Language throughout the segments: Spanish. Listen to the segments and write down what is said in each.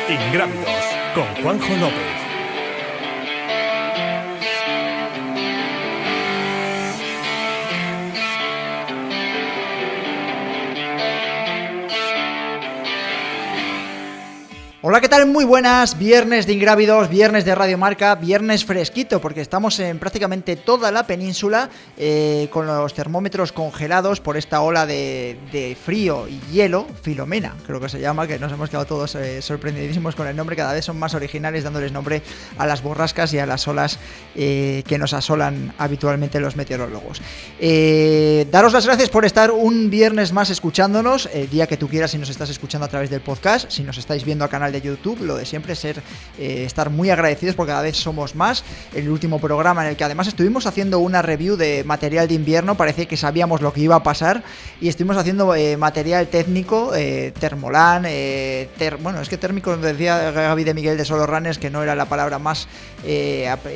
Ingrávidos, con Juanjo López. Hola, ¿qué tal? Muy buenas, viernes de Ingrávidos, viernes de Radio Marca, viernes fresquito, porque estamos en prácticamente toda la península con los termómetros congelados por esta ola de frío y hielo, Filomena, creo que se llama, que nos hemos quedado todos sorprendidísimos con el nombre, cada vez son más originales dándoles nombre a las borrascas y a las olas que nos asolan habitualmente los meteorólogos. Daros las gracias por estar un viernes más escuchándonos, el día que tú quieras si nos estás escuchando a través del podcast, si nos estáis viendo a canal de YouTube, lo de siempre, estar muy agradecidos porque cada vez somos más. El último programa en el que además estuvimos haciendo una review de material de invierno, parecía que sabíamos lo que iba a pasar y estuvimos haciendo material técnico, Termolan, bueno, es que térmico decía Gaby de Miguel de Solo Runners que no era la palabra más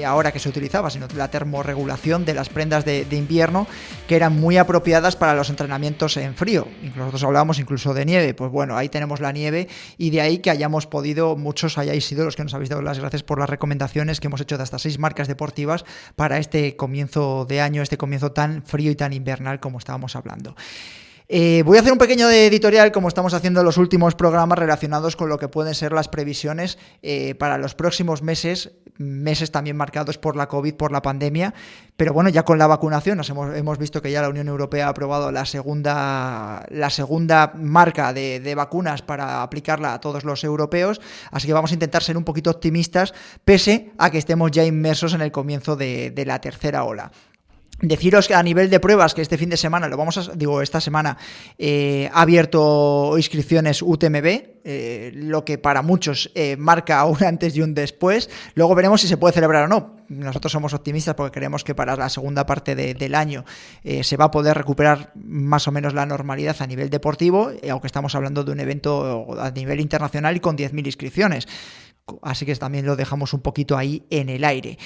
ahora que se utilizaba, sino la termorregulación de las prendas de invierno que eran muy apropiadas para los entrenamientos en frío. Nosotros hablábamos incluso de nieve, pues bueno, ahí tenemos la nieve y de ahí que hayamos podido, muchos hayáis sido los que nos habéis dado las gracias por las recomendaciones que hemos hecho de hasta 6 marcas deportivas para este comienzo de año, este comienzo tan frío y tan invernal como estábamos hablando. Voy a hacer un pequeño editorial como estamos haciendo en los últimos programas relacionados con lo que pueden ser las previsiones para los próximos meses también marcados por la COVID, por la pandemia, pero bueno, ya con la vacunación hemos visto que ya la Unión Europea ha aprobado la segunda marca de vacunas para aplicarla a todos los europeos, así que vamos a intentar ser un poquito optimistas pese a que estemos ya inmersos en el comienzo de la tercera ola. Deciros que a nivel de pruebas que este fin de semana, esta semana ha abierto inscripciones UTMB, lo que para muchos marca un antes y un después. Luego veremos si se puede celebrar o no. Nosotros somos optimistas porque creemos que para la segunda parte del año se va a poder recuperar más o menos la normalidad a nivel deportivo, aunque estamos hablando de un evento a nivel internacional y con 10.000 inscripciones. Así que también lo dejamos un poquito ahí en el aire.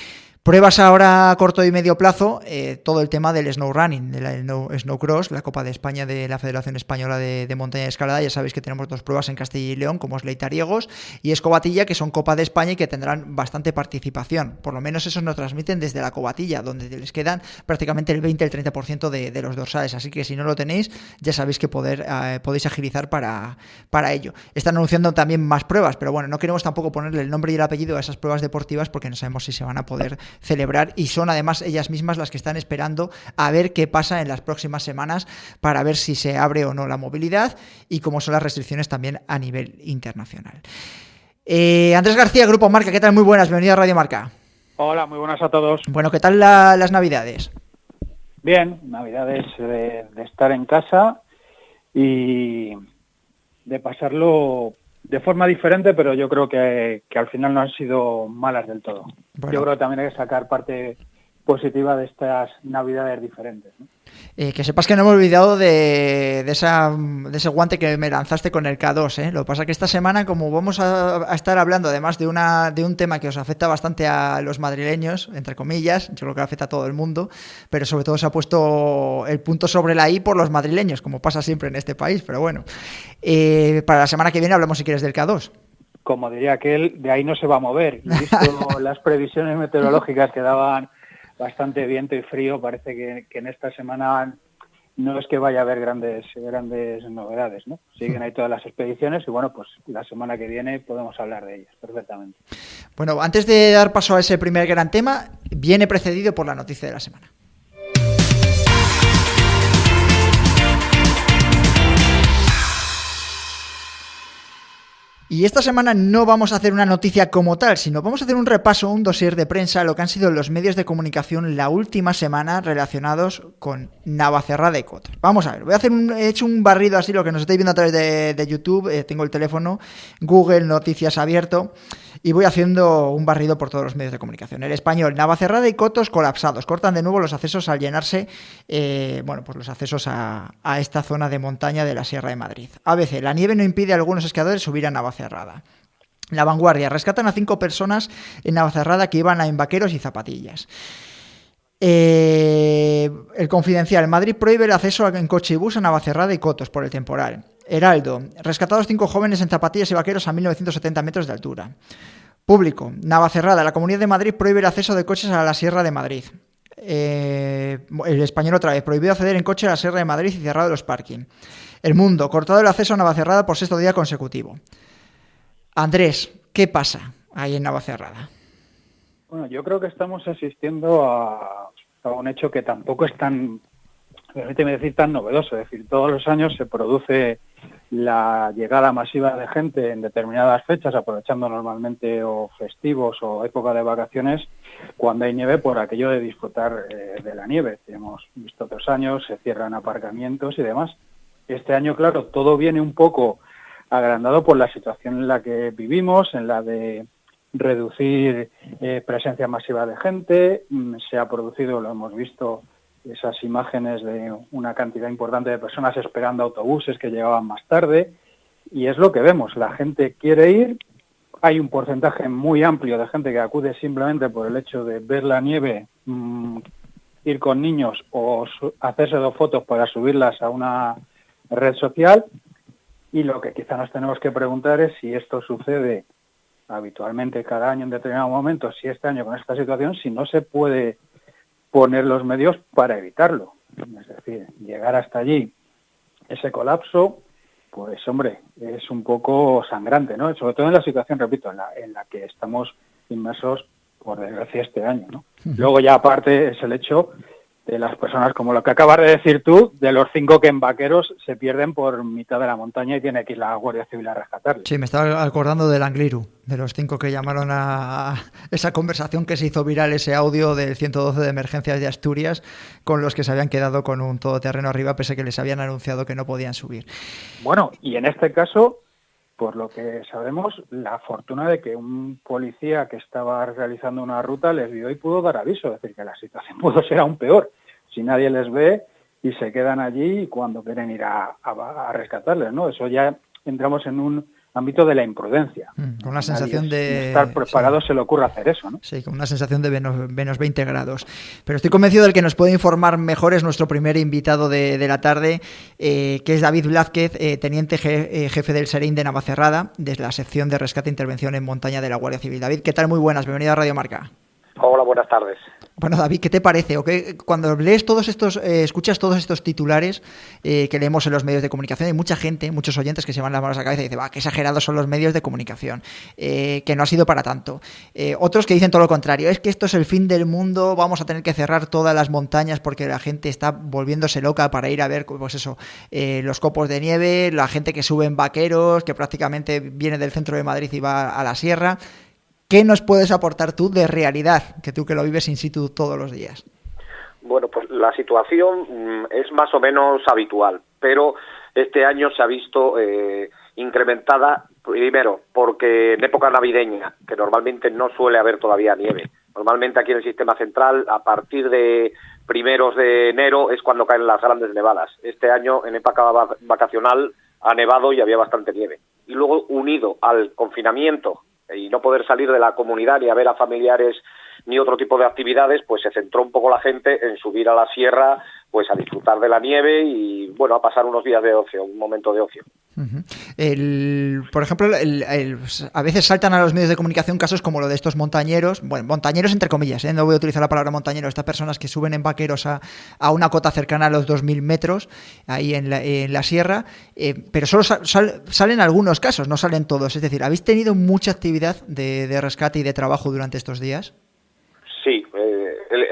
Pruebas ahora a corto y medio plazo, todo el tema del snow running, del snow cross, la Copa de España de la Federación Española de Montaña y Escalada. Ya sabéis que tenemos 2 pruebas en Castilla y León, como es Leitariegos y Escobatilla, que son Copa de España y que tendrán bastante participación. Por lo menos eso nos transmiten desde la Cobatilla, donde les quedan prácticamente el 20-30% de los dorsales. Así que si no lo tenéis, ya sabéis que podéis agilizar para ello. Están anunciando también más pruebas, pero bueno, no queremos tampoco ponerle el nombre y el apellido a esas pruebas deportivas porque no sabemos si se van a poder celebrar y son además ellas mismas las que están esperando a ver qué pasa en las próximas semanas para ver si se abre o no la movilidad y cómo son las restricciones también a nivel internacional. Andrés García, Grupo Marca, ¿qué tal? Muy buenas, bienvenido a Radio Marca. Hola, muy buenas a todos. Bueno, ¿qué tal las Navidades? Bien, Navidades de estar en casa y de pasarlo de forma diferente, pero yo creo que al final no han sido malas del todo. Bueno. Yo creo que también hay que sacar parte positiva de estas Navidades diferentes, ¿no? Que sepas que no me he olvidado de ese guante que me lanzaste con el K2, ¿eh? Lo que pasa es que esta semana, como vamos a estar hablando además de un tema que os afecta bastante a los madrileños, entre comillas, yo creo que afecta a todo el mundo, pero sobre todo se ha puesto el punto sobre la I por los madrileños, como pasa siempre en este país, pero bueno. Para la semana que viene hablamos, si quieres, del K2. Como diría aquel, de ahí no se va a mover. Visto las previsiones meteorológicas que daban bastante viento y frío, parece que en esta semana no es que vaya a haber grandes novedades, ¿no? Siguen ahí todas las expediciones y bueno, pues la semana que viene podemos hablar de ellas perfectamente. Bueno, antes de dar paso a ese primer gran tema, viene precedido por la noticia de la semana. Y esta semana no vamos a hacer una noticia como tal, sino vamos a hacer un repaso, un dossier de prensa, lo que han sido los medios de comunicación la última semana relacionados con Navacerrada y Cotos. Vamos a ver, he hecho un barrido así, lo que nos estáis viendo a través de YouTube, tengo el teléfono, Google Noticias abierto, y voy haciendo un barrido por todos los medios de comunicación. El Español, Navacerrada y Cotos colapsados, cortan de nuevo los accesos al llenarse, pues los accesos a esta zona de montaña de la Sierra de Madrid. ABC, la nieve no impide a algunos esquiadores subir a Navacerrada. La Vanguardia, rescatan a 5 personas en Navacerrada que iban en vaqueros y zapatillas. El Confidencial, Madrid prohíbe el acceso en coche y bus a Navacerrada y Cotos por el temporal. Heraldo, rescatados 5 jóvenes en zapatillas y vaqueros a 1970 metros de altura. Público, Navacerrada, la Comunidad de Madrid prohíbe el acceso de coches a la Sierra de Madrid. El Español otra vez, prohibido acceder en coche a la Sierra de Madrid y cerrado los parking. El Mundo, cortado el acceso a Navacerrada por 6º día consecutivo. Andrés, ¿qué pasa ahí en Navacerrada? Bueno, yo creo que estamos asistiendo a un hecho que tampoco es tan, permíteme decir, tan novedoso. Es decir, todos los años se produce la llegada masiva de gente en determinadas fechas, aprovechando normalmente o festivos o época de vacaciones, cuando hay nieve, por aquello de disfrutar de la nieve. Hemos visto otros años, se cierran aparcamientos y demás. Este año, claro, todo viene un poco agrandado por la situación en la que vivimos, en la de reducir presencia masiva de gente. Se ha producido, lo hemos visto, esas imágenes de una cantidad importante de personas esperando autobuses que llegaban más tarde, y es lo que vemos. La gente quiere ir, hay un porcentaje muy amplio de gente que acude simplemente por el hecho de ver la nieve, ir con niños o hacerse 2 fotos para subirlas a una red social, y lo que quizá nos tenemos que preguntar es si esto sucede habitualmente cada año en determinado momento, si este año con esta situación, si no se puede poner los medios para evitarlo. Es decir, llegar hasta allí, ese colapso, pues hombre, es un poco sangrante, ¿no? Sobre todo en la situación, repito, en la que estamos inmersos, por desgracia, este año, ¿no? Luego ya aparte es el hecho de las personas, como lo que acabas de decir tú, de los 5 que en vaqueros se pierden por mitad de la montaña y tiene que ir la Guardia Civil a rescatarles. Sí, me estaba acordando del Angliru, de los 5 que llamaron a esa conversación que se hizo viral, ese audio del 112 de emergencias de Asturias, con los que se habían quedado con un todoterreno arriba, pese a que les habían anunciado que no podían subir. Bueno, y en este caso, por lo que sabemos, la fortuna de que un policía que estaba realizando una ruta les vio y pudo dar aviso, es decir, que la situación pudo ser aún peor si nadie les ve y se quedan allí cuando quieren ir a rescatarles, ¿no? Eso ya entramos en un ámbito de la imprudencia. Con una sensación de estar preparado, sí, se le ocurre hacer eso, ¿no? Sí, con una sensación de menos 20 grados. Pero estoy convencido del que nos puede informar mejor es nuestro primer invitado de la tarde, que es David Blázquez, teniente jefe del SEREIN de Navacerrada, desde la sección de rescate e intervención en montaña de la Guardia Civil. David, ¿qué tal? Muy buenas, bienvenido a Radio Marca. Hola, buenas tardes. Bueno, David, ¿qué te parece? ¿O qué, cuando lees todos estos, escuchas todos estos titulares que leemos en los medios de comunicación, hay mucha gente, muchos oyentes que se van las manos a la cabeza y dicen, qué exagerados son los medios de comunicación, que no ha sido para tanto. Otros que dicen todo lo contrario, es que esto es el fin del mundo, vamos a tener que cerrar todas las montañas porque la gente está volviéndose loca para ir a ver, pues eso, los copos de nieve, la gente que sube en vaqueros, que prácticamente viene del centro de Madrid y va a la sierra. ¿Qué nos puedes aportar tú de realidad, que tú que lo vives in situ todos los días? Bueno, pues la situación es más o menos habitual, pero este año se ha visto incrementada, primero, porque en época navideña, que normalmente no suele haber todavía nieve. Normalmente aquí en el sistema central, a partir de primeros de enero, es cuando caen las grandes nevadas. Este año, en época vacacional, ha nevado y había bastante nieve. Y luego, unido al confinamiento y no poder salir de la comunidad ni a ver a familiares ni otro tipo de actividades, pues se centró un poco la gente en subir a la sierra, pues a disfrutar de la nieve y, bueno, a pasar unos días de ocio, un momento de ocio. Por ejemplo, a veces saltan a los medios de comunicación casos como lo de estos montañeros, bueno, montañeros entre comillas, no voy a utilizar la palabra montañero, estas personas que suben en vaqueros a una cota cercana a los 2.000 metros, ahí en la sierra, pero solo salen algunos casos, no salen todos. Es decir, ¿habéis tenido mucha actividad de rescate y de trabajo durante estos días? Sí,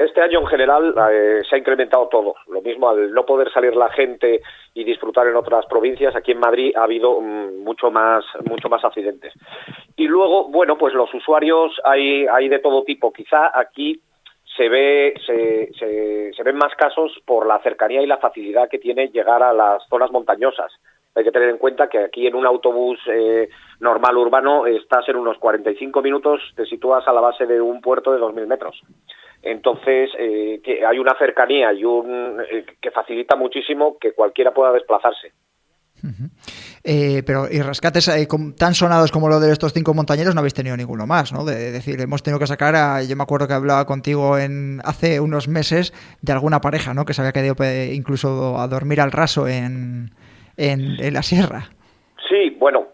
este año en general se ha incrementado todo. Lo mismo, al no poder salir la gente y disfrutar en otras provincias, aquí en Madrid ha habido mucho más accidentes. Y luego, bueno, pues los usuarios hay de todo tipo. Quizá aquí se ven más casos por la cercanía y la facilidad que tiene llegar a las zonas montañosas. Hay que tener en cuenta que aquí en un autobús normal urbano estás en unos 45 minutos, te sitúas a la base de un puerto de 2.000 metros. Entonces, que hay una cercanía y que facilita muchísimo que cualquiera pueda desplazarse. Pero y rescates tan sonados como lo de estos 5 montañeros no habéis tenido ninguno más, ¿no? De decir, hemos tenido que sacar yo me acuerdo que hablaba contigo hace unos meses de alguna pareja, ¿no? Que se había quedado incluso a dormir al raso en en la sierra. Sí, bueno,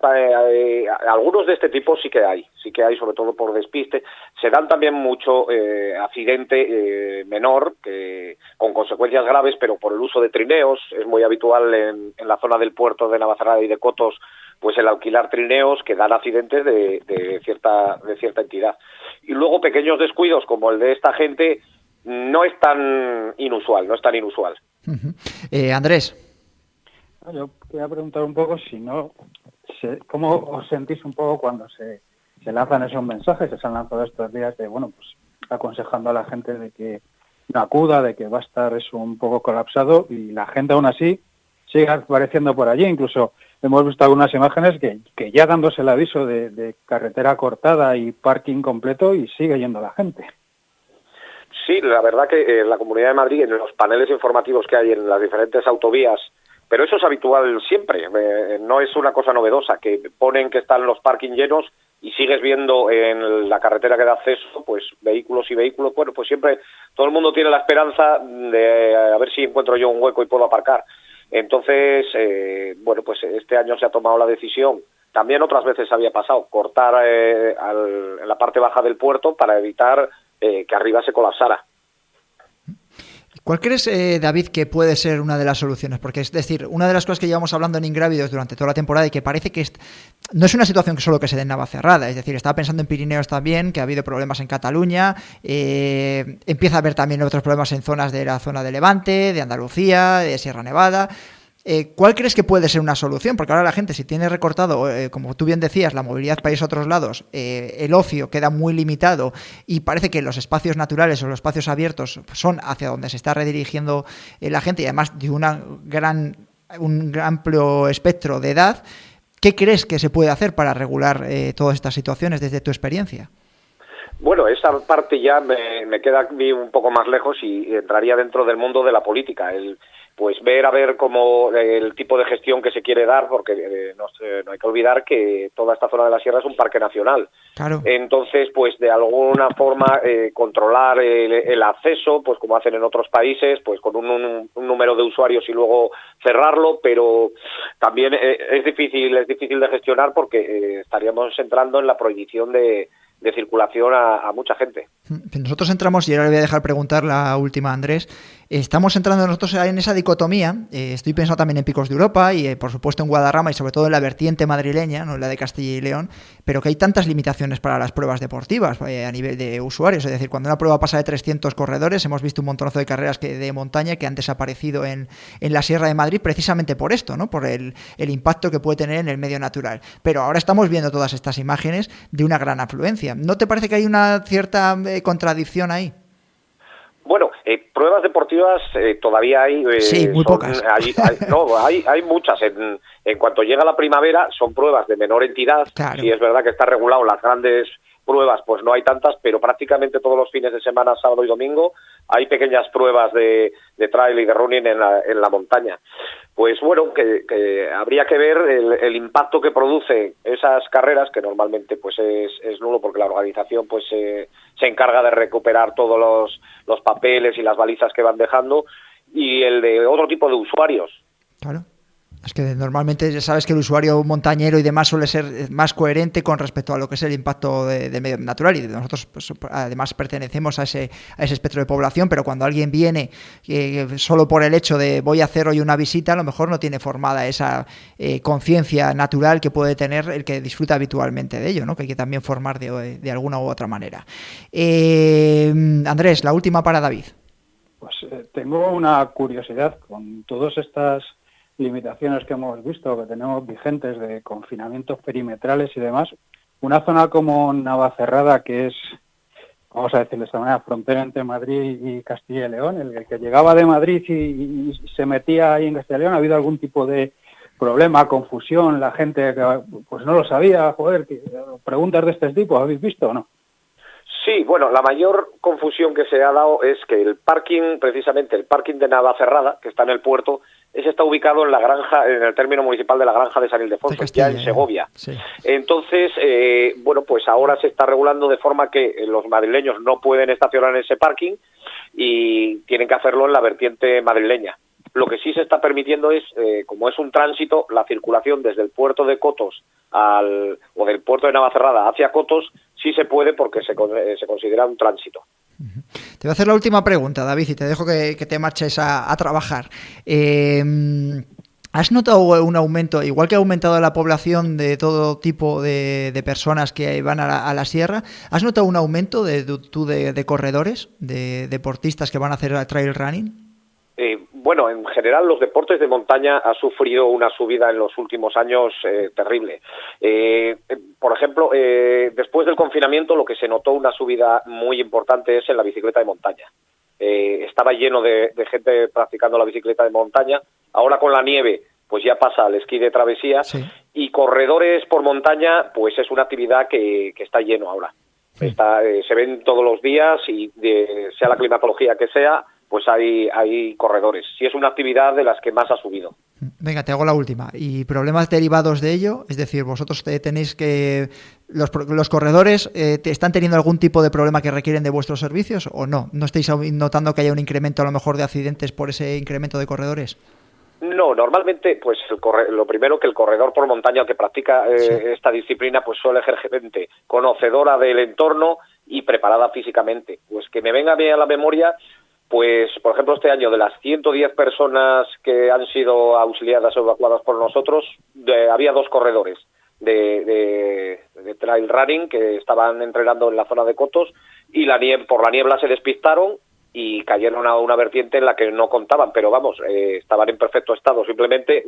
algunos de este tipo sí que hay, sobre todo por despiste. Se dan también mucho accidente menor, con consecuencias graves, pero por el uso de trineos. Es muy habitual en la zona del puerto de Navacerrada y de Cotos, pues el alquilar trineos que dan accidentes de cierta entidad. Y luego pequeños descuidos como el de esta gente no es tan inusual. Andrés. Yo quería preguntar un poco ¿cómo os sentís un poco cuando se lanzan esos mensajes? Se han lanzado estos días de, pues aconsejando a la gente de que no acuda, de que va a estar eso un poco colapsado, y la gente aún así sigue apareciendo por allí. Incluso hemos visto algunas imágenes que ya dándose el aviso de carretera cortada y parking completo, y sigue yendo la gente. Sí, la verdad que en la Comunidad de Madrid, en los paneles informativos que hay en las diferentes autovías, pero eso es habitual siempre, no es una cosa novedosa, que ponen que están los parking llenos y sigues viendo en la carretera que da acceso, pues vehículos y vehículos. Bueno, pues siempre todo el mundo tiene la esperanza de a ver si encuentro yo un hueco y puedo aparcar. Entonces, pues este año se ha tomado la decisión, también otras veces había pasado, cortar en la parte baja del puerto para evitar que arriba se colapsara. ¿Cuál crees, David, que puede ser una de las soluciones? Porque es decir, una de las cosas que llevamos hablando en Ingrávidos durante toda la temporada y que parece que no es una situación que solo que se dé en Navacerrada, es decir, estaba pensando en Pirineos también, que ha habido problemas en Cataluña, empieza a haber también otros problemas en zonas de la zona de Levante, de Andalucía, de Sierra Nevada. ¿Cuál crees que puede ser una solución? Porque ahora la gente, si tiene recortado, como tú bien decías, la movilidad para irse a otros lados, el ocio queda muy limitado y parece que los espacios naturales o los espacios abiertos son hacia donde se está redirigiendo la gente, y además de un amplio espectro de edad. ¿Qué crees que se puede hacer para regular todas estas situaciones desde tu experiencia? Bueno, esa parte ya me queda a mí un poco más lejos y entraría dentro del mundo de la política, pues ver a ver cómo el tipo de gestión que se quiere dar, porque no hay que olvidar que toda esta zona de la sierra es un parque nacional. Claro. Entonces, pues de alguna forma controlar el acceso, pues como hacen en otros países, pues con un número de usuarios y luego cerrarlo, pero también es difícil de gestionar porque estaríamos entrando en la prohibición de circulación a mucha gente. Nosotros entramos, y ahora le voy a dejar preguntar la última a Andrés, estamos entrando nosotros en esa dicotomía. Estoy pensando también en Picos de Europa y por supuesto en Guadarrama y sobre todo en la vertiente madrileña, no en la de Castilla y León, pero que hay tantas limitaciones para las pruebas deportivas a nivel de usuarios. Es decir, cuando una prueba pasa de 300 corredores, hemos visto un montonazo de carreras de montaña que han desaparecido en la Sierra de Madrid precisamente por esto, ¿no? Por el impacto que puede tener en el medio natural. Pero ahora estamos viendo todas estas imágenes de una gran afluencia. ¿No te parece que hay una cierta contradicción ahí? Bueno, pruebas deportivas todavía hay. Sí, muy pocas. Hay muchas. En cuanto llega la primavera, son pruebas de menor entidad. Claro. Sí, es verdad que está regulado las grandes pruebas, pues no hay tantas, pero prácticamente todos los fines de semana, sábado y domingo, hay pequeñas pruebas de trail y de running en la montaña. Pues bueno, que habría que ver el impacto que produce esas carreras, que normalmente pues es nulo porque la organización pues se encarga de recuperar todos los papeles y las balizas que van dejando, y el de otro tipo de usuarios. Claro. Es que normalmente ya sabes que el usuario montañero y demás suele ser más coherente con respecto a lo que es el impacto del medio natural, y nosotros pues, además pertenecemos a ese espectro de población, pero cuando alguien viene solo por el hecho de voy a hacer hoy una visita, a lo mejor no tiene formada esa conciencia natural que puede tener el que disfruta habitualmente de ello, ¿no? Que hay que también formar de alguna u otra manera. Andrés, la última para David. Pues tengo una curiosidad con todas estas limitaciones que hemos visto, que tenemos vigentes de confinamientos perimetrales y demás. Una zona como Navacerrada, que es, vamos a decir de esta manera, frontera entre Madrid y Castilla y León, el que llegaba de Madrid y se metía ahí en Castilla y León, ¿ha habido algún tipo de problema, confusión? La gente pues no lo sabía, preguntas de este tipo, ¿habéis visto o no? Sí, bueno, la mayor confusión que se ha dado es que el parking, precisamente el parking de Navacerrada, que está en el puerto, ese está ubicado en la granja, en el término municipal de la Granja de San Ildefonso, ya en Segovia. Sí. Entonces, pues ahora se está regulando de forma que los madrileños no pueden estacionar en ese parking y tienen que hacerlo en la vertiente madrileña. Lo que sí se está permitiendo es, como es un tránsito, la circulación desde el puerto de Cotos o del puerto de Navacerrada hacia Cotos, sí se puede porque se considera un tránsito. Te voy a hacer la última pregunta, David, y te dejo que te marches a trabajar. ¿Has notado un aumento, igual que ha aumentado la población de todo tipo de personas que van a la sierra, has notado un aumento de corredores, de deportistas que van a hacer trail running? Bueno, en general los deportes de montaña han sufrido una subida en los últimos años terrible. Por ejemplo, después del confinamiento lo que se notó una subida muy importante es en la bicicleta de montaña. Estaba lleno de gente practicando la bicicleta de montaña. Ahora con la nieve pues ya pasa al esquí de travesía, sí. Y corredores por montaña pues es una actividad que está lleno ahora. Sí. Se ven todos los días y sea la climatología que sea, pues hay corredores. Sí es una actividad de las que más ha subido. Venga, te hago la última. ¿Y problemas derivados de ello? Es decir, vosotros tenéis que... ¿Los corredores están teniendo algún tipo de problema que requieren de vuestros servicios o no? ¿No estáis notando que haya un incremento a lo mejor de accidentes por ese incremento de corredores? No, normalmente, pues lo primero que el corredor por montaña que practica esta disciplina, pues suele ser gente conocedora del entorno y preparada físicamente. Pues que me venga bien a la memoria, pues por ejemplo este año de las 110 personas que han sido auxiliadas o evacuadas por nosotros, había 2 corredores de trail running que estaban entrenando en la zona de Cotos y por la niebla se despistaron y cayeron a una vertiente en la que no contaban, pero vamos, estaban en perfecto estado, simplemente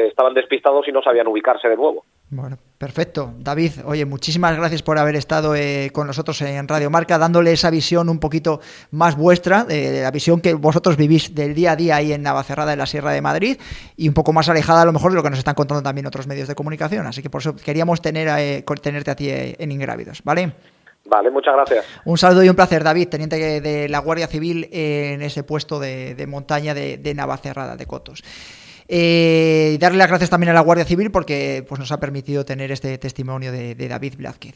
estaban despistados y no sabían ubicarse de nuevo. Bueno, perfecto. David, oye, muchísimas gracias por haber estado con nosotros en Radio Marca, dándole esa visión un poquito más vuestra, de la visión que vosotros vivís del día a día ahí en Navacerrada, en la Sierra de Madrid, y un poco más alejada a lo mejor de lo que nos están contando también otros medios de comunicación. Así que por eso queríamos tenerte a ti en Ingrávidos, ¿vale? Vale, muchas gracias. Un saludo y un placer, David, teniente de la Guardia Civil en ese puesto de montaña de Navacerrada, de Cotos. Y darle las gracias también a la Guardia Civil porque pues, nos ha permitido tener este testimonio de David Blázquez.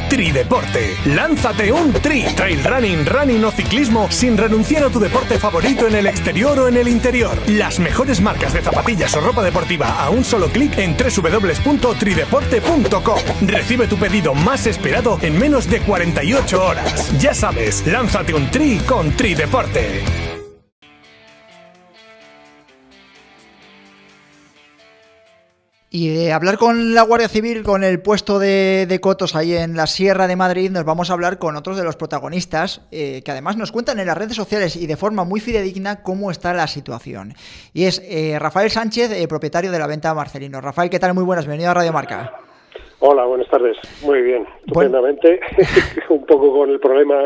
Trideporte. Lánzate un trail running o ciclismo sin renunciar a tu deporte favorito en el exterior o en el interior. Las mejores marcas de zapatillas o ropa deportiva a un solo clic en www.trideporte.com. Recibe tu pedido más esperado en menos de 48 horas. Ya sabes, lánzate un con Trideporte. Y de hablar con la Guardia Civil, con el puesto de Cotos ahí en la Sierra de Madrid, nos vamos a hablar con otros de los protagonistas que además nos cuentan en las redes sociales y de forma muy fidedigna cómo está la situación. Y es Rafael Sánchez, propietario de la venta Marcelino. Rafael, ¿qué tal? Muy buenas, bienvenido a Radio Marca. Hola, buenas tardes. Muy bien, estupendamente. Un poco con el problema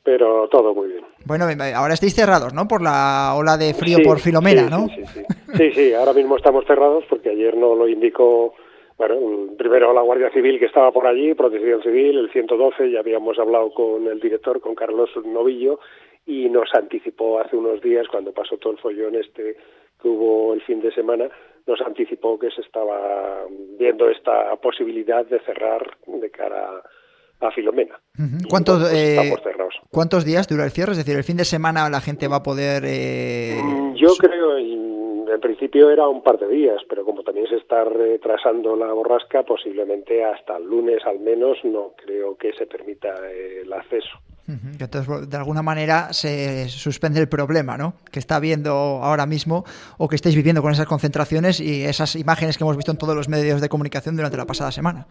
pero todo muy bien. Bueno, ahora estáis cerrados, ¿no? Por la ola de frío por Filomena, ¿no? Sí, ahora mismo estamos cerrados porque ayer nos lo indicó, bueno, primero la Guardia Civil que estaba por allí, Protección Civil, el 112, ya habíamos hablado con el director, con Carlos Novillo, y nos anticipó hace unos días, cuando pasó todo el follón que hubo el fin de semana, nos anticipó que se estaba viendo esta posibilidad de cerrar de cara a Filomena. ¿Cuántos días dura el cierre? Es decir, el fin de semana la gente va a poder... Yo creo, en principio era un par de días, pero como también se está retrasando la borrasca, posiblemente hasta el lunes al menos no creo que se permita el acceso. Entonces, de alguna manera se suspende el problema, ¿no? Que está habiendo ahora mismo o que estáis viviendo con esas concentraciones y esas imágenes que hemos visto en todos los medios de comunicación durante la pasada semana.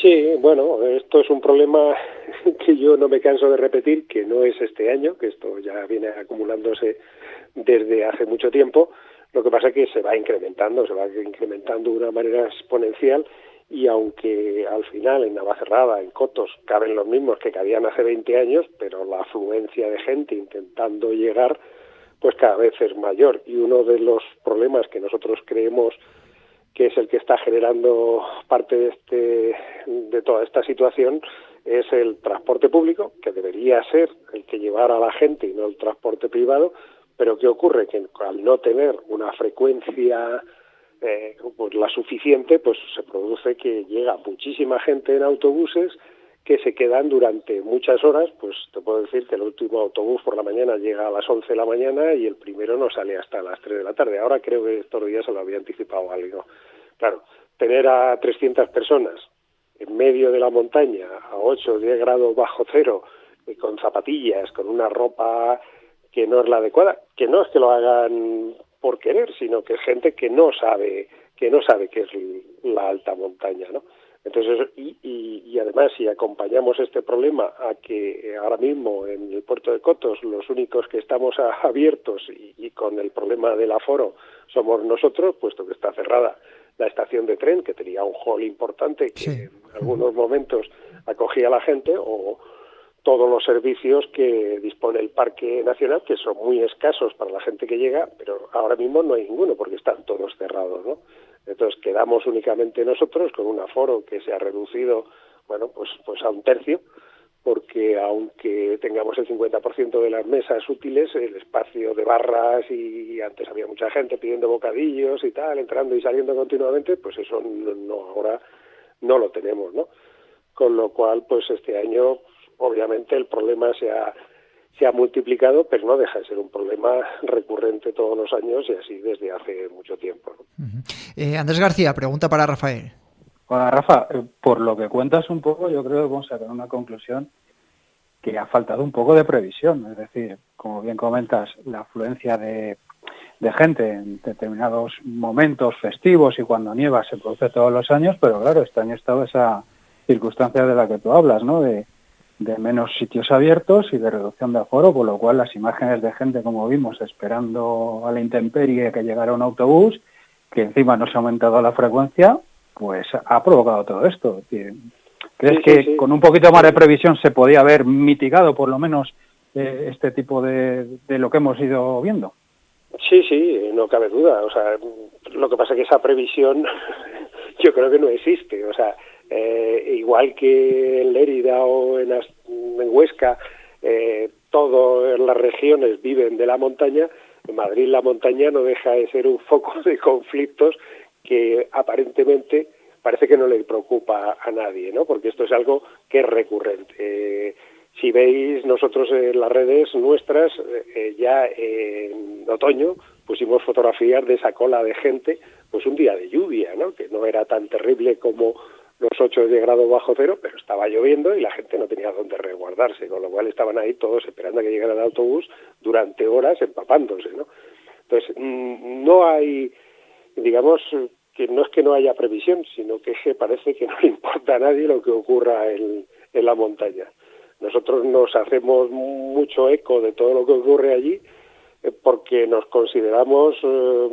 Sí, bueno, esto es un problema que yo no me canso de repetir, que no es este año, que esto ya viene acumulándose desde hace mucho tiempo. Lo que pasa es que se va incrementando de una manera exponencial. Y aunque al final en Navacerrada, en Cotos, caben los mismos que cabían hace 20 años, pero la afluencia de gente intentando llegar, pues cada vez es mayor. Y uno de los problemas que nosotros creemos que es el que está generando parte de toda esta situación es el transporte público, que debería ser el que llevara a la gente y no el transporte privado, pero ¿qué ocurre? Que al no tener una frecuencia pues la suficiente, pues se produce que llega muchísima gente en autobuses que se quedan durante muchas horas. Pues te puedo decir que el último autobús por la mañana llega a las 11 de la mañana y el primero no sale hasta las 3 de la tarde. Ahora creo que estos días se lo había anticipado algo. Claro, tener a 300 personas en medio de la montaña a 8 o 10 grados bajo cero, con zapatillas, con una ropa que no es la adecuada, que no es que lo hagan por querer, sino que es gente que no sabe qué es la alta montaña, ¿no? Entonces, y además, si acompañamos este problema a que ahora mismo en el puerto de Cotos los únicos que estamos abiertos y con el problema del aforo somos nosotros, puesto que está cerrada la estación de tren, que tenía un hall importante que en algunos momentos acogía a la gente, o todos los servicios que dispone el Parque Nacional, que son muy escasos para la gente que llega, pero ahora mismo no hay ninguno porque están todos cerrados, ¿no? Entonces quedamos únicamente nosotros con un aforo que se ha reducido, bueno, pues a un tercio, porque aunque tengamos el 50% de las mesas útiles, el espacio de barras, y antes había mucha gente pidiendo bocadillos y tal, entrando y saliendo continuamente, pues eso ahora no lo tenemos, ¿no? Con lo cual, pues este año, obviamente el problema se ha multiplicado, pero no deja de ser un problema recurrente todos los años y así desde hace mucho tiempo, ¿no? Andrés García, pregunta para Rafael. Hola, Rafa. Por lo que cuentas un poco, yo creo que vamos a sacar una conclusión que ha faltado un poco de previsión. Es decir, como bien comentas, la afluencia de gente en determinados momentos festivos y cuando nieva se produce todos los años, pero claro, este año estaba esa circunstancia de la que tú hablas, ¿no? De menos sitios abiertos y de reducción de aforo, por lo cual las imágenes de gente, como vimos, esperando a la intemperie que llegara un autobús, que encima no se ha aumentado la frecuencia, pues ha provocado todo esto. ¿Crees que con un poquito más de previsión se podía haber mitigado por lo menos este tipo de lo que hemos ido viendo? Sí, no cabe duda. O sea, lo que pasa es que esa previsión yo creo que no existe. O sea, igual que en Lérida o en Huesca, todas las regiones viven de la montaña, en Madrid la montaña no deja de ser un foco de conflictos que aparentemente parece que no le preocupa a nadie, ¿no? Porque esto es algo que es recurrente. Si veis, nosotros en las redes nuestras, ya en otoño, pusimos fotografías de esa cola de gente, pues un día de lluvia, ¿no? Que no era tan terrible como los 8 o 10 grados bajo cero, pero estaba lloviendo y la gente no tenía dónde resguardarse, con lo cual estaban ahí todos esperando a que llegara el autobús durante horas empapándose, ¿no? Entonces, no hay, digamos, que no es que no haya previsión, sino que parece que no le importa a nadie lo que ocurra en la montaña. Nosotros nos hacemos mucho eco de todo lo que ocurre allí, porque nos consideramos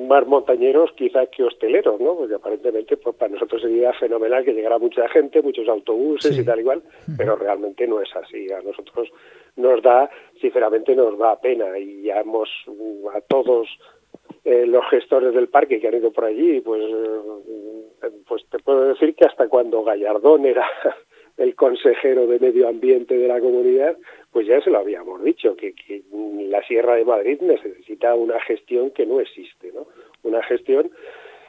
más montañeros quizás que hosteleros, ¿no? Porque aparentemente pues para nosotros sería fenomenal que llegara mucha gente, muchos autobuses y tal igual, pero realmente no es así. A nosotros sinceramente nos da pena, y ya hemos a todos los gestores del parque que han ido por allí, pues te puedo decir que hasta cuando Gallardón era el consejero de Medio Ambiente de la comunidad, pues ya se lo habíamos dicho, que la Sierra de Madrid necesita una gestión que no existe, ¿no? Una gestión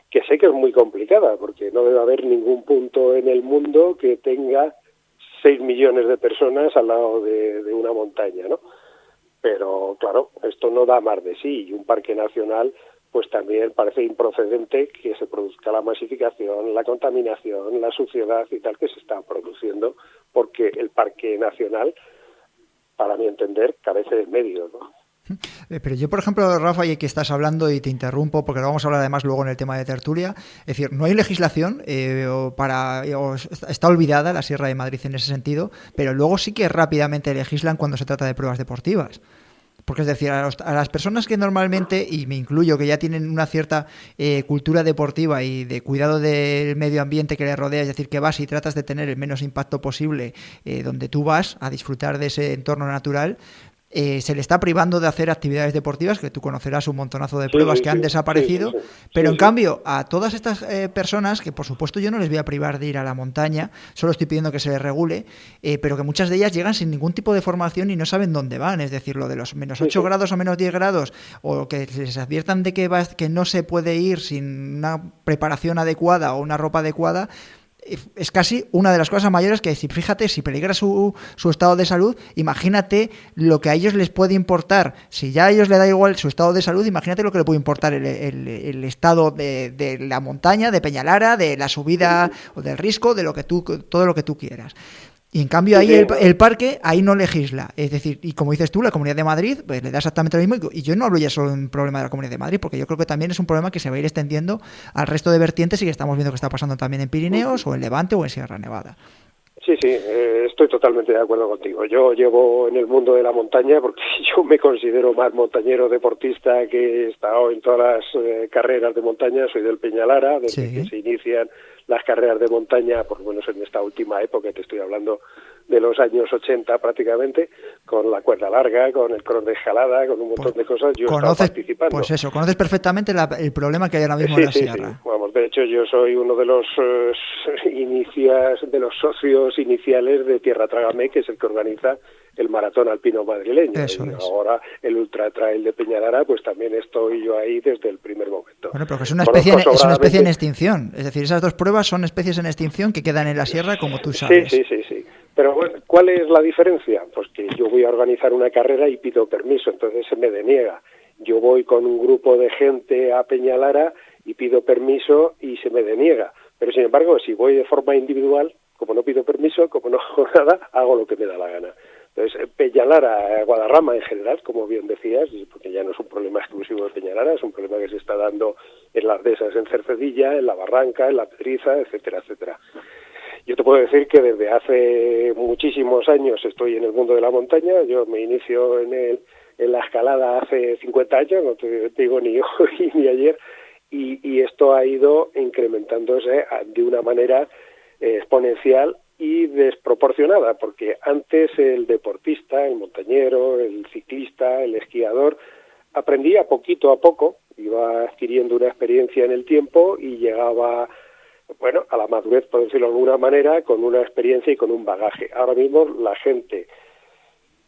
que sé que es muy complicada, porque no debe haber ningún punto en el mundo que tenga 6 millones de personas al lado de una montaña, ¿no? Pero claro, esto no da más de sí, y un parque nacional pues también parece improcedente que se produzca la masificación, la contaminación, la suciedad y tal que se está produciendo, porque el parque nacional, para mi entender, carece de medios, ¿no? Pero yo, por ejemplo, Rafa, y que estás hablando y te interrumpo porque lo vamos a hablar además luego en el tema de tertulia, es decir, no hay legislación está olvidada la Sierra de Madrid en ese sentido, pero luego sí que rápidamente legislan cuando se trata de pruebas deportivas. Porque es decir, a las personas que normalmente, y me incluyo, que ya tienen una cierta cultura deportiva y de cuidado del medio ambiente que les rodea, es decir, que vas y tratas de tener el menos impacto posible donde tú vas a disfrutar de ese entorno natural, se le está privando de hacer actividades deportivas, que tú conocerás un montonazo de pruebas que han desaparecido, pero en cambio a todas estas personas, que por supuesto yo no les voy a privar de ir a la montaña, solo estoy pidiendo que se les regule, pero que muchas de ellas llegan sin ningún tipo de formación y no saben dónde van, es decir, lo de los menos 8 grados o menos 10 grados, o que les adviertan de que no se puede ir sin una preparación adecuada o una ropa adecuada. es casi una de las cosas mayores que decir, fíjate, si peligra su estado de salud, imagínate lo que a ellos les puede importar. Si ya a ellos les da igual su estado de salud, imagínate lo que le puede importar el estado de la montaña, de Peñalara, de la subida o del Risco, de todo lo que tú quieras. Y en cambio ahí el parque ahí no legisla. Es decir, y como dices tú, la Comunidad de Madrid pues le da exactamente lo mismo. Y yo no hablo ya solo de un problema de la Comunidad de Madrid, porque yo creo que también es un problema que se va a ir extendiendo al resto de vertientes y que estamos viendo que está pasando también en Pirineos o en Levante o en Sierra Nevada. Sí, estoy totalmente de acuerdo contigo. Yo llevo en el mundo de la montaña porque yo me considero más montañero deportista que he estado en todas las carreras de montaña. Soy del Peñalara, desde que se inician las carreras de montaña, por lo menos en esta última época, te estoy hablando de los años 80 prácticamente, con la cuerda larga, con el cross de escalada, con un montón de cosas, yo he estado participando. Pues eso, conoces perfectamente el problema que hay ahora mismo en la sierra. Sí. Vamos, de hecho yo soy uno de los socios iniciales de Tierra Trágame, que es el que organiza el maratón alpino madrileño. Eso y ahora el ultra trail de Peñalara, pues también estoy yo ahí desde el primer momento. Bueno, pero que es una especie en extinción. Es decir, esas dos pruebas son especies en extinción que quedan en la sierra, como tú sabes. Sí. Pero bueno, ¿cuál es la diferencia? Pues que yo voy a organizar una carrera y pido permiso, entonces se me deniega. Yo voy con un grupo de gente a Peñalara y pido permiso y se me deniega. Pero sin embargo, si voy de forma individual, como no pido permiso, como no hago nada, hago lo que me da la gana. Entonces, Peñalara, Guadarrama en general, como bien decías, porque ya no es un problema exclusivo de Peñalara, es un problema que se está dando en las dehesas, en Cercedilla, en la Barranca, en la Pedriza, etcétera, etcétera. Yo te puedo decir que desde hace muchísimos años estoy en el mundo de la montaña. Yo me inicio en la escalada hace 50 años, no te digo ni hoy ni ayer, y esto ha ido incrementándose de una manera exponencial y desproporcionada, porque antes el deportista, el montañero, el ciclista, el esquiador, aprendía poquito a poco, iba adquiriendo una experiencia en el tiempo y llegaba, bueno, a la madurez, por decirlo de alguna manera, con una experiencia y con un bagaje. Ahora mismo la gente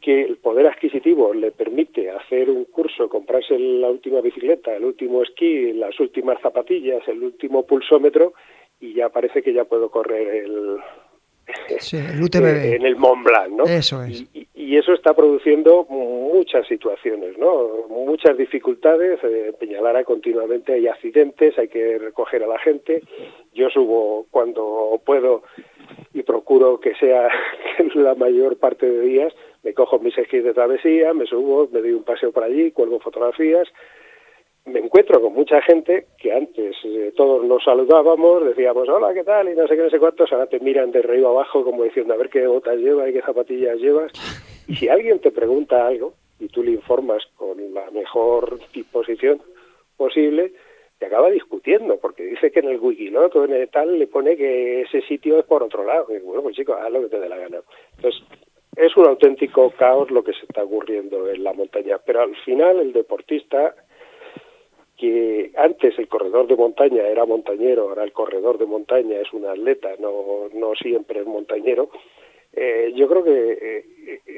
que el poder adquisitivo le permite hacer un curso, comprarse la última bicicleta, el último esquí, las últimas zapatillas, el último pulsómetro, y ya parece que ya puedo correr el UTMB en el Mont Blanc, ¿no? Eso es. Y eso está produciendo muchas situaciones, ¿no? Muchas dificultades. En Peñalara continuamente hay accidentes, hay que recoger a la gente. Yo subo cuando puedo y procuro que sea la mayor parte de días. Me cojo mis esquís de travesía, me subo, me doy un paseo por allí, cuelgo fotografías. Me encuentro con mucha gente que antes todos nos saludábamos, decíamos hola, ¿qué tal? Y no sé qué, no sé cuántos, ahora te miran de arriba abajo como diciendo a ver qué botas llevas y qué zapatillas llevas. Y si alguien te pregunta algo y tú le informas con la mejor disposición posible, te acaba discutiendo, porque dice que en el Wikiloc o en el tal le pone que ese sitio es por otro lado. Y bueno, pues chico, haz lo que te dé la gana. Entonces, es un auténtico caos lo que se está ocurriendo en la montaña, pero al final el deportista, que antes el corredor de montaña era montañero, ahora el corredor de montaña es un atleta, no siempre es montañero. Yo creo que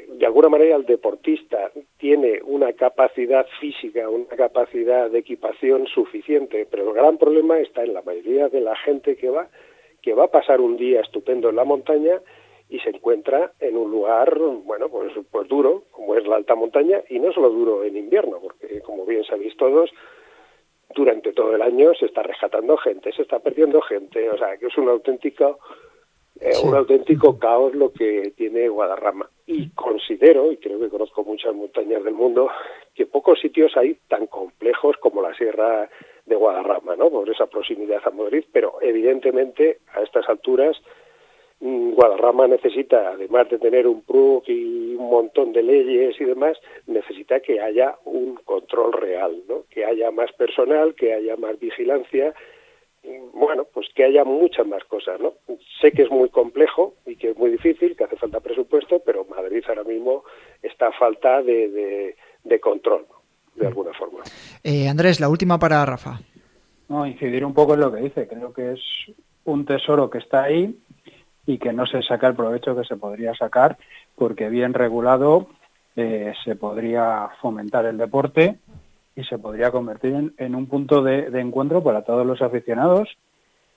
de alguna manera el deportista tiene una capacidad física, una capacidad de equipación suficiente, pero el gran problema está en la mayoría de la gente que va a pasar un día estupendo en la montaña y se encuentra en un lugar, bueno, pues duro, como es la alta montaña, y no solo duro en invierno, porque como bien sabéis todos, durante todo el año se está rescatando gente, se está perdiendo gente, o sea, que es un auténtico caos lo que tiene Guadarrama. Y considero, y creo que conozco muchas montañas del mundo, que pocos sitios hay tan complejos como la Sierra de Guadarrama, ¿no? Por esa proximidad a Madrid, pero evidentemente a estas alturas Guadarrama necesita, además de tener un PRUC y un montón de leyes y demás, necesita que haya un control real, ¿no? Que haya más personal, que haya más vigilancia, bueno, pues que haya muchas más cosas, ¿no? Sé que es muy complejo y que es muy difícil, que hace falta presupuesto, pero Madrid ahora mismo está a falta de control, ¿no? De alguna forma. Andrés, la última para Rafa. No, incidir un poco en lo que dice. Creo que es un tesoro que está ahí y que no se saca el provecho que se podría sacar, porque bien regulado se podría fomentar el deporte y se podría convertir en un punto de encuentro para todos los aficionados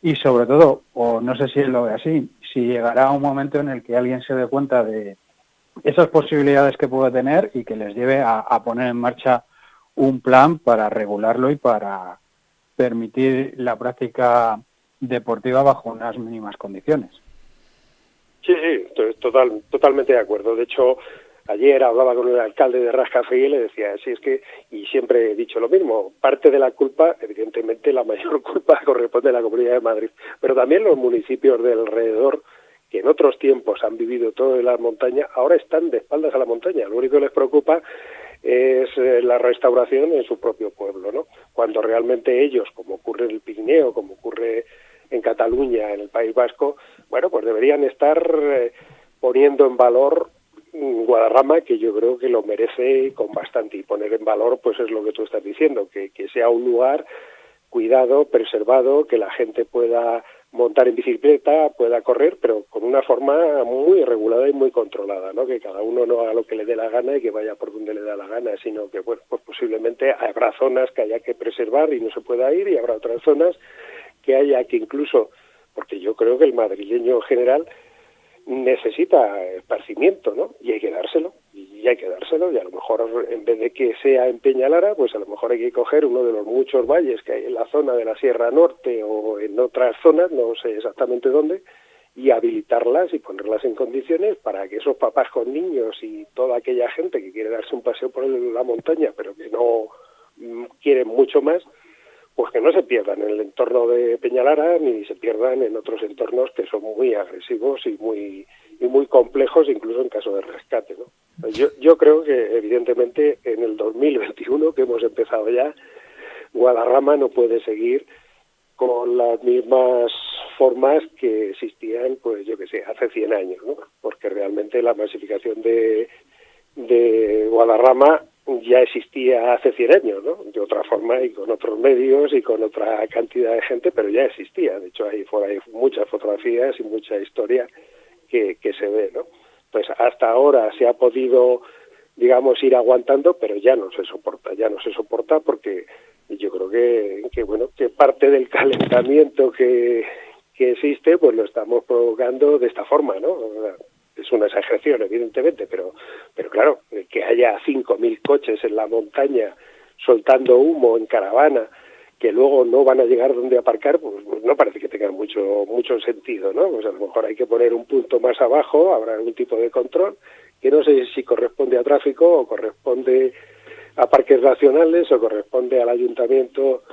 y sobre todo, o no sé si él lo ve así, si llegará un momento en el que alguien se dé cuenta de esas posibilidades que puede tener y que les lleve a poner en marcha un plan para regularlo y para permitir la práctica deportiva bajo unas mínimas condiciones. Sí, totalmente de acuerdo. De hecho, ayer hablaba con el alcalde de Rascafé y le decía, sí, es que, y siempre he dicho lo mismo, parte de la culpa, evidentemente la mayor culpa corresponde a la Comunidad de Madrid, pero también los municipios de alrededor, que en otros tiempos han vivido todo en la montaña, ahora están de espaldas a la montaña. Lo único que les preocupa es la restauración en su propio pueblo, ¿no? Cuando realmente ellos, como ocurre en el Pirineo, como ocurre en Cataluña, en el País Vasco, bueno, pues deberían estar poniendo en valor Guadarrama, que yo creo que lo merece con bastante, y poner en valor pues es lo que tú estás diciendo, que sea un lugar cuidado, preservado, que la gente pueda montar en bicicleta, pueda correr, pero con una forma muy regulada y muy controlada, ¿no? Que cada uno no haga lo que le dé la gana y que vaya por donde le da la gana, sino que, bueno, pues posiblemente habrá zonas que haya que preservar y no se pueda ir, y habrá otras zonas que haya que incluso, porque yo creo que el madrileño en general necesita esparcimiento, ¿no? Y hay que dárselo, y a lo mejor en vez de que sea en Peñalara, pues a lo mejor hay que coger uno de los muchos valles que hay en la zona de la Sierra Norte o en otras zonas, no sé exactamente dónde, y habilitarlas y ponerlas en condiciones para que esos papás con niños y toda aquella gente que quiere darse un paseo por la montaña, pero que no quieren mucho más, pues que no se pierdan en el entorno de Peñalara ni se pierdan en otros entornos que son muy agresivos y muy complejos, incluso en caso de rescate, ¿no? Yo creo que evidentemente en el 2021, que hemos empezado ya, Guadarrama no puede seguir con las mismas formas que existían, pues yo que sé, hace 100 años, ¿no? Porque realmente la masificación de Guadarrama ya existía hace 100 años, ¿no? De otra forma y con otros medios y con otra cantidad de gente, pero ya existía. De hecho, hay muchas fotografías y mucha historia que se ve, ¿no? Pues hasta ahora se ha podido, digamos, ir aguantando, pero ya no se soporta porque yo creo que bueno, que parte del calentamiento que existe, pues lo estamos provocando de esta forma, ¿no? Es una exageración, evidentemente, pero claro, que haya 5.000 coches en la montaña soltando humo en caravana, que luego no van a llegar donde aparcar, pues no parece que tenga mucho sentido, ¿no? Pues a lo mejor hay que poner un punto más abajo, habrá algún tipo de control, que no sé si corresponde a tráfico o corresponde a parques nacionales o corresponde al ayuntamiento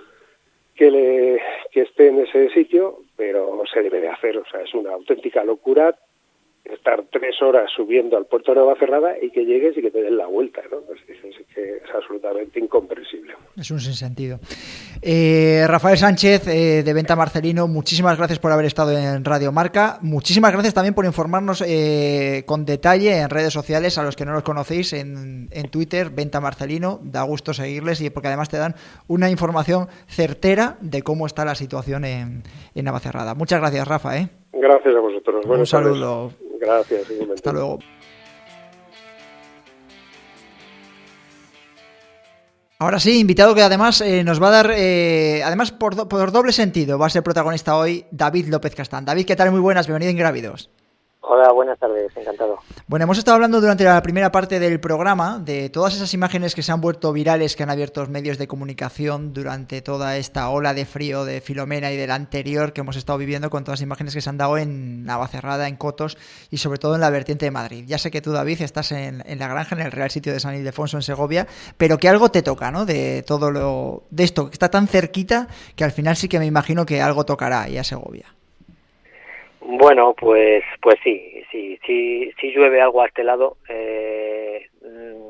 que esté en ese sitio, pero se debe de hacer, o sea, es una auténtica locura estar 3 horas subiendo al puerto de Navacerrada y que llegues y que te den la vuelta, ¿no? Es absolutamente incomprensible. Es un sinsentido. Rafael Sánchez, de Venta Marcelino, muchísimas gracias por haber estado en Radio Marca. Muchísimas gracias también por informarnos con detalle en redes sociales, a los que no los conocéis, en Twitter, Venta Marcelino. Da gusto seguirles y porque además te dan una información certera de cómo está la situación en Navacerrada. Muchas gracias, Rafa. Gracias a vosotros. Un saludo. Gracias. Igualmente. Hasta luego. Ahora sí, invitado que además nos va a dar, además por doble sentido, va a ser protagonista hoy David López Castán. David, ¿qué tal? Muy buenas, bienvenido a Ingrávidos. Hola, buenas tardes, encantado. Bueno, hemos estado hablando durante la primera parte del programa de todas esas imágenes que se han vuelto virales, que han abierto los medios de comunicación durante toda esta ola de frío de Filomena y del anterior que hemos estado viviendo, con todas las imágenes que se han dado en Navacerrada, en Cotos y sobre todo en la vertiente de Madrid. Ya sé que tú, David, estás en la granja, en el Real Sitio de San Ildefonso, en Segovia, pero que algo te toca, ¿no? De todo de esto, que está tan cerquita que al final sí que me imagino que algo tocará ahí a Segovia. Bueno, pues sí llueve algo a este lado,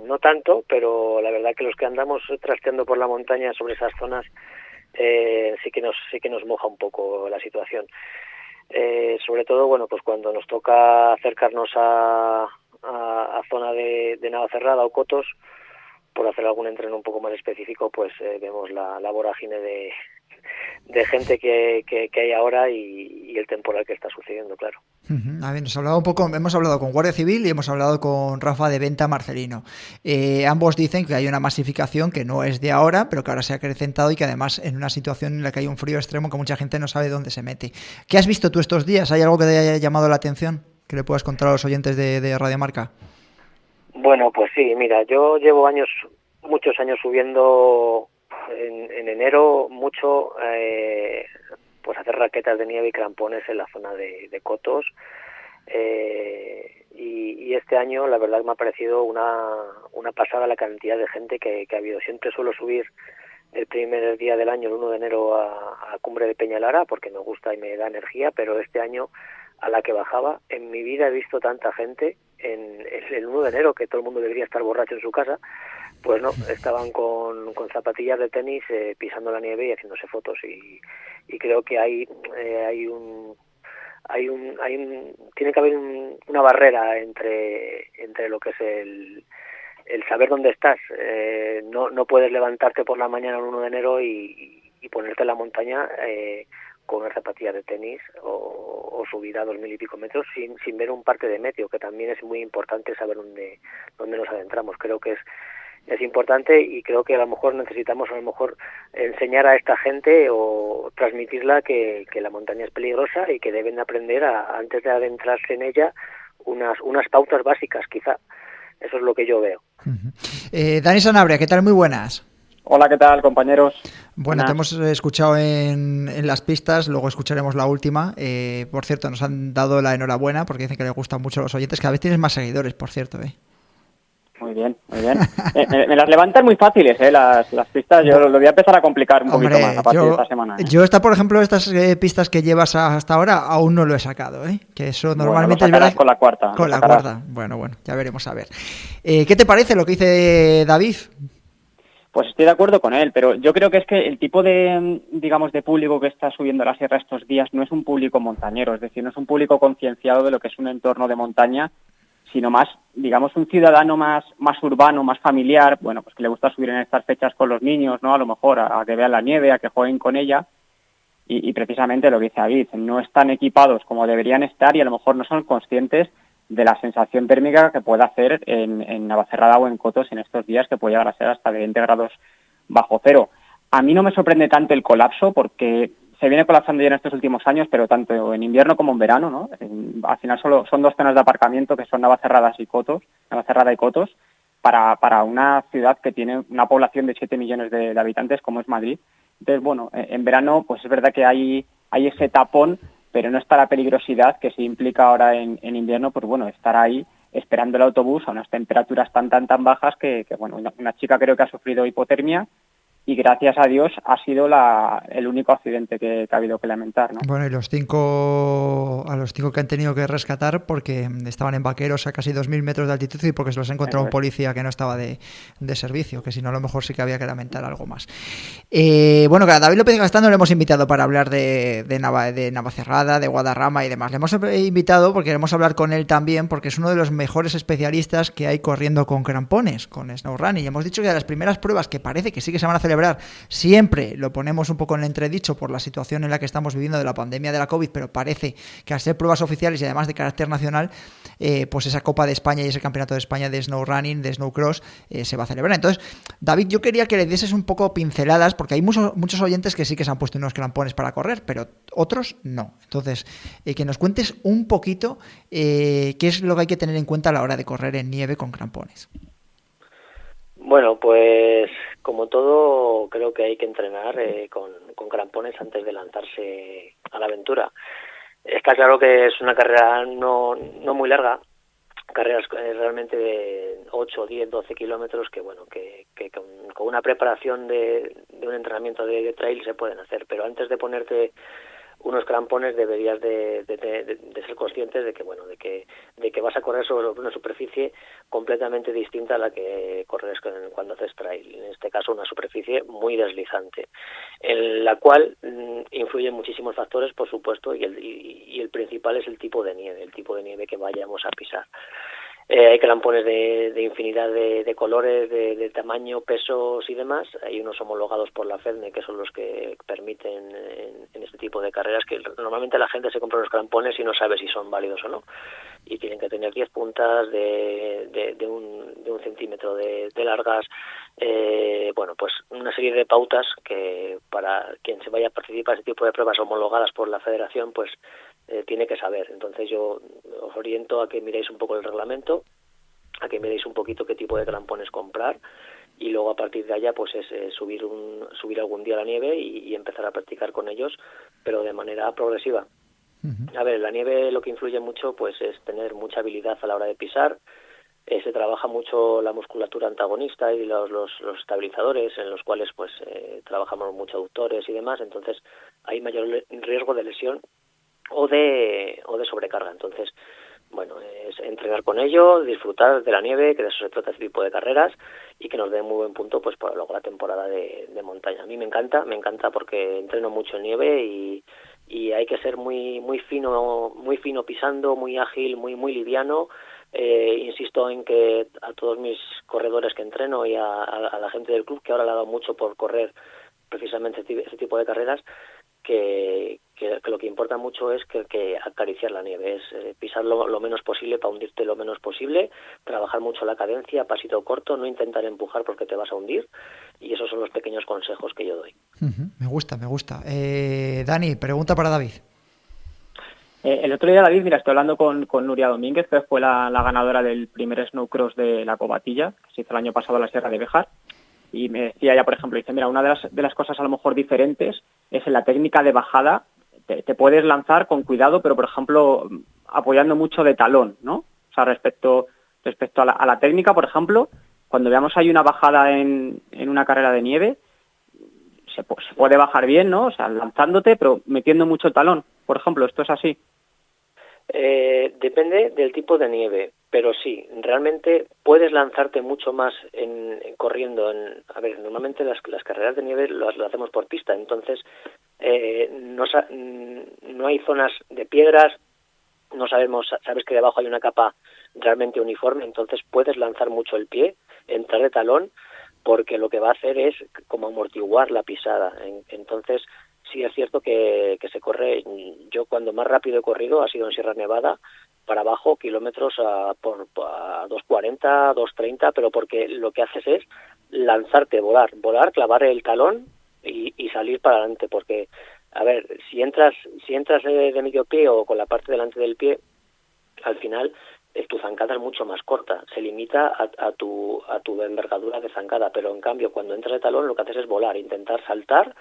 no tanto, pero la verdad que los que andamos trasteando por la montaña sobre esas zonas sí que nos moja un poco la situación. Sobre todo, bueno, pues cuando nos toca acercarnos a zona de Navacerrada o Cotos, por hacer algún entreno un poco más específico, pues vemos la vorágine de gente que hay ahora y el temporal que está sucediendo, claro. A ver, hemos hablado con Guardia Civil y hemos hablado con Rafa de Venta Marcelino. Ambos dicen que hay una masificación que no es de ahora, pero que ahora se ha acrecentado y que además en una situación en la que hay un frío extremo que mucha gente no sabe dónde se mete. ¿Qué has visto tú estos días? ¿Hay algo que te haya llamado la atención que le puedas contar a los oyentes de Radio Marca? Bueno, pues sí, mira, yo llevo muchos años subiendo en enero mucho, pues hacer raquetas de nieve y crampones en la zona de Cotos, y este año la verdad me ha parecido una pasada la cantidad de gente que ha habido. Siempre suelo subir el primer día del año, el 1 de enero, a Cumbre de Peñalara, porque me gusta y me da energía, pero este año, a la que bajaba, en mi vida he visto tanta gente en el 1 de enero, que todo el mundo debería estar borracho en su casa. Pues no, estaban con zapatillas de tenis pisando la nieve y haciéndose fotos, y creo que tiene que haber una barrera entre lo que es el saber dónde estás. No puedes levantarte por la mañana el 1 de enero y ponerte en la montaña con unas zapatillas de tenis o subir a 2.000 y pico metros sin ver un parte de meteo, que también es muy importante saber dónde nos adentramos. Creo que es importante, y creo que a lo mejor necesitamos enseñar a esta gente o transmitirla que la montaña es peligrosa y que deben aprender antes de adentrarse en ella unas pautas básicas, quizá. Eso es lo que yo veo. Dani Sanabria, ¿qué tal? Muy buenas. Hola, ¿qué tal, compañeros? Bueno, te hemos escuchado en las pistas, luego escucharemos la última. Por cierto, nos han dado la enhorabuena porque dicen que les gustan mucho los oyentes. Cada vez tienes más seguidores, por cierto. Muy bien, muy bien. Me las levantan muy fáciles, las pistas. Yo lo voy a empezar a complicar un poquito más a partir de esta semana. Yo por ejemplo, estas pistas que llevas hasta ahora aún no lo he sacado, que eso normalmente es verdad. Con la cuarta. Con la cuarta. Bueno, ya veremos a ver. ¿Qué te parece lo que dice David? Pues estoy de acuerdo con él, pero yo creo que es que el tipo de público que está subiendo la sierra estos días no es un público montañero, es decir, no es un público concienciado de lo que es un entorno de montaña, sino más, digamos, un ciudadano más urbano, más familiar, bueno, pues que le gusta subir en estas fechas con los niños, ¿no? A lo mejor a que vean la nieve, a que jueguen con ella, y precisamente lo que dice David, no están equipados como deberían estar y a lo mejor no son conscientes de la sensación térmica que puede hacer en Navacerrada o en Cotos en estos días, que puede llegar a ser hasta de 20 grados bajo cero. A mí no me sorprende tanto el colapso, porque se viene colapsando ya en estos últimos años, pero tanto en invierno como en verano, ¿no? Al final solo son 2 zonas de aparcamiento, que son Navacerrada y Cotos, para una ciudad que tiene una población de 7 millones de habitantes, como es Madrid. Entonces, bueno, en verano pues es verdad que hay ese tapón, pero no está la peligrosidad que se implica ahora en invierno, pues bueno, estar ahí esperando el autobús a unas temperaturas tan bajas que bueno, una chica creo que ha sufrido hipotermia, y gracias a Dios ha sido el único accidente que ha habido que lamentar, ¿no? Bueno, y a los cinco que han tenido que rescatar porque estaban en vaqueros a casi 2.000 metros de altitud y porque se los ha encontrado un policía que no estaba de servicio, que si no a lo mejor sí que había que lamentar algo más. Bueno, a David López Gastando le hemos invitado para hablar de Navacerrada, de Guadarrama y demás. Le hemos invitado porque queremos hablar con él también, porque es uno de los mejores especialistas que hay corriendo con crampones, con SnowRunning. Y hemos dicho que de las primeras pruebas que parece que sí que se van a celebrar, siempre lo ponemos un poco en entredicho por la situación en la que estamos viviendo de la pandemia de la COVID, pero parece que al ser pruebas oficiales y además de carácter nacional, pues esa Copa de España y ese Campeonato de España de SnowRunning, de Snowcross, se va a celebrar. Entonces, David, yo quería que le dieses un poco pinceladas, porque hay muchos oyentes que sí que se han puesto unos crampones para correr, pero otros no. Entonces, que nos cuentes un poquito qué es lo que hay que tener en cuenta a la hora de correr en nieve con crampones. Bueno, pues como todo, creo que hay que entrenar con crampones antes de lanzarse a la aventura. Está claro que es una carrera no muy larga, carreras realmente de 8, 10, 12 kilómetros que bueno, que con una preparación de un entrenamiento de trail se pueden hacer, pero antes de ponerte unos crampones deberías de ser conscientes de que bueno, de que vas a correr sobre una superficie completamente distinta a la que corres cuando haces trail, en este caso una superficie muy deslizante, en la cual influyen muchísimos factores, por supuesto, y el principal es el tipo de nieve que vayamos a pisar. Hay crampones de infinidad de colores, de tamaño, pesos y demás. Hay unos homologados por la FEDME, que son los que permiten en este tipo de carreras, que normalmente la gente se compra los crampones y no sabe si son válidos o no. Y tienen que tener 10 puntas de un centímetro de largas. Bueno, pues una serie de pautas que para quien se vaya a participar en este tipo de pruebas homologadas por la federación, pues tiene que saber. Entonces yo os oriento a que miréis un poco el reglamento, a que miréis un poquito qué tipo de crampones comprar, y luego a partir de allá pues es subir algún día a la nieve y empezar a practicar con ellos, pero de manera progresiva. A ver, la nieve lo que influye mucho pues es tener mucha habilidad a la hora de pisar. Se trabaja mucho la musculatura antagonista y los estabilizadores, en los cuales pues trabajamos mucho aductores y demás. Entonces hay mayor riesgo de lesión o de sobrecarga. Entonces, bueno, es entrenar con ello, disfrutar de la nieve, que de eso se trata este tipo de carreras, y que nos dé muy buen punto pues para luego la temporada de montaña. A mí me encanta porque entreno mucho en nieve y hay que ser muy fino pisando, muy ágil, muy liviano. Insisto en que a todos mis corredores que entreno y a la gente del club, que ahora le ha dado mucho por correr precisamente este tipo de carreras, que lo que importa mucho es que acariciar la nieve, es pisar lo menos posible para hundirte lo menos posible, trabajar mucho la cadencia, pasito corto, no intentar empujar porque te vas a hundir, y esos son los pequeños consejos que yo doy. Me gusta. Dani, pregunta para David. El otro día, David, mira, estoy hablando con Nuria Domínguez, que fue la ganadora del primer snowcross de la Covatilla, que se hizo el año pasado en la Sierra de Béjar. Y me decía ella, por ejemplo, dice, mira, una de las cosas a lo mejor diferentes es en la técnica de bajada. Te puedes lanzar con cuidado, pero, por ejemplo, apoyando mucho de talón, ¿no? O sea, respecto a la técnica, por ejemplo, cuando veamos ahí una bajada en una carrera de nieve, se puede bajar bien, ¿no? O sea, lanzándote, pero metiendo mucho talón. Por ejemplo, ¿esto es así? Depende del tipo de nieve, pero sí, realmente puedes lanzarte mucho más corriendo. A ver, normalmente las carreras de nieve las hacemos por pista, entonces no hay zonas de piedras, sabes que debajo hay una capa realmente uniforme, entonces puedes lanzar mucho el pie, entrar de talón, porque lo que va a hacer es como amortiguar la pisada. Entonces sí es cierto que se corre. Yo cuando más rápido he corrido ha sido en Sierra Nevada, para abajo, kilómetros a 2.40, 2.30, pero porque lo que haces es lanzarte, volar, clavar el talón y salir para adelante, porque, a ver, si entras de medio pie o con la parte delante del pie, al final tu zancada es mucho más corta, se limita a tu envergadura de zancada, pero en cambio cuando entras de talón lo que haces es volar, intentar saltar,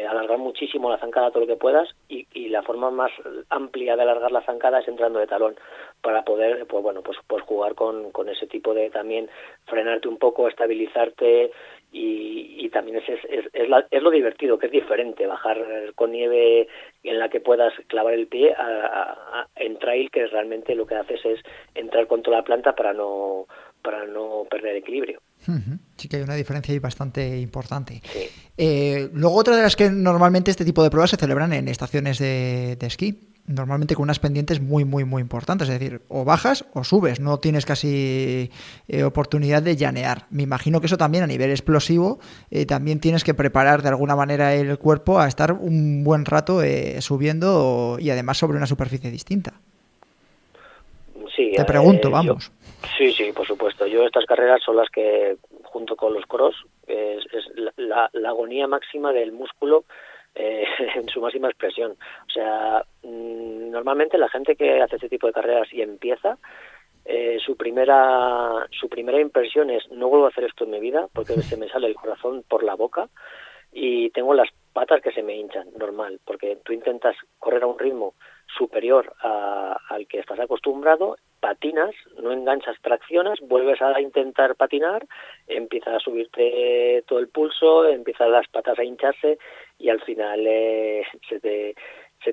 alargar muchísimo la zancada todo lo que puedas, y la forma más amplia de alargar la zancada es entrando de talón, para poder pues jugar con ese tipo de, también frenarte un poco, estabilizarte, y también es lo divertido, que es diferente bajar con nieve en la que puedas clavar el pie en trail, que realmente lo que haces es entrar con toda la planta para no perder equilibrio. Sí que hay una diferencia ahí bastante importante. Sí. Luego otra de las que normalmente este tipo de pruebas se celebran en estaciones de esquí, normalmente con unas pendientes muy importantes, es decir, o bajas o subes, no tienes casi oportunidad de llanear. Me imagino que eso también a nivel explosivo también tienes que preparar de alguna manera el cuerpo a estar un buen rato subiendo, y además sobre una superficie distinta. Sí, te pregunto, vamos. Sí, por supuesto. Yo estas carreras son las que, junto con los cross, es la agonía máxima del músculo en su máxima expresión. O sea, normalmente la gente que hace este tipo de carreras y empieza, su primera impresión es: no vuelvo a hacer esto en mi vida, porque se me sale el corazón por la boca y tengo las patas que se me hinchan, normal, porque tú intentas correr a un ritmo superior al que estás acostumbrado, patinas, no enganchas, traccionas, vuelves a intentar patinar, empieza a subirte todo el pulso, empiezan las patas a hincharse y al final se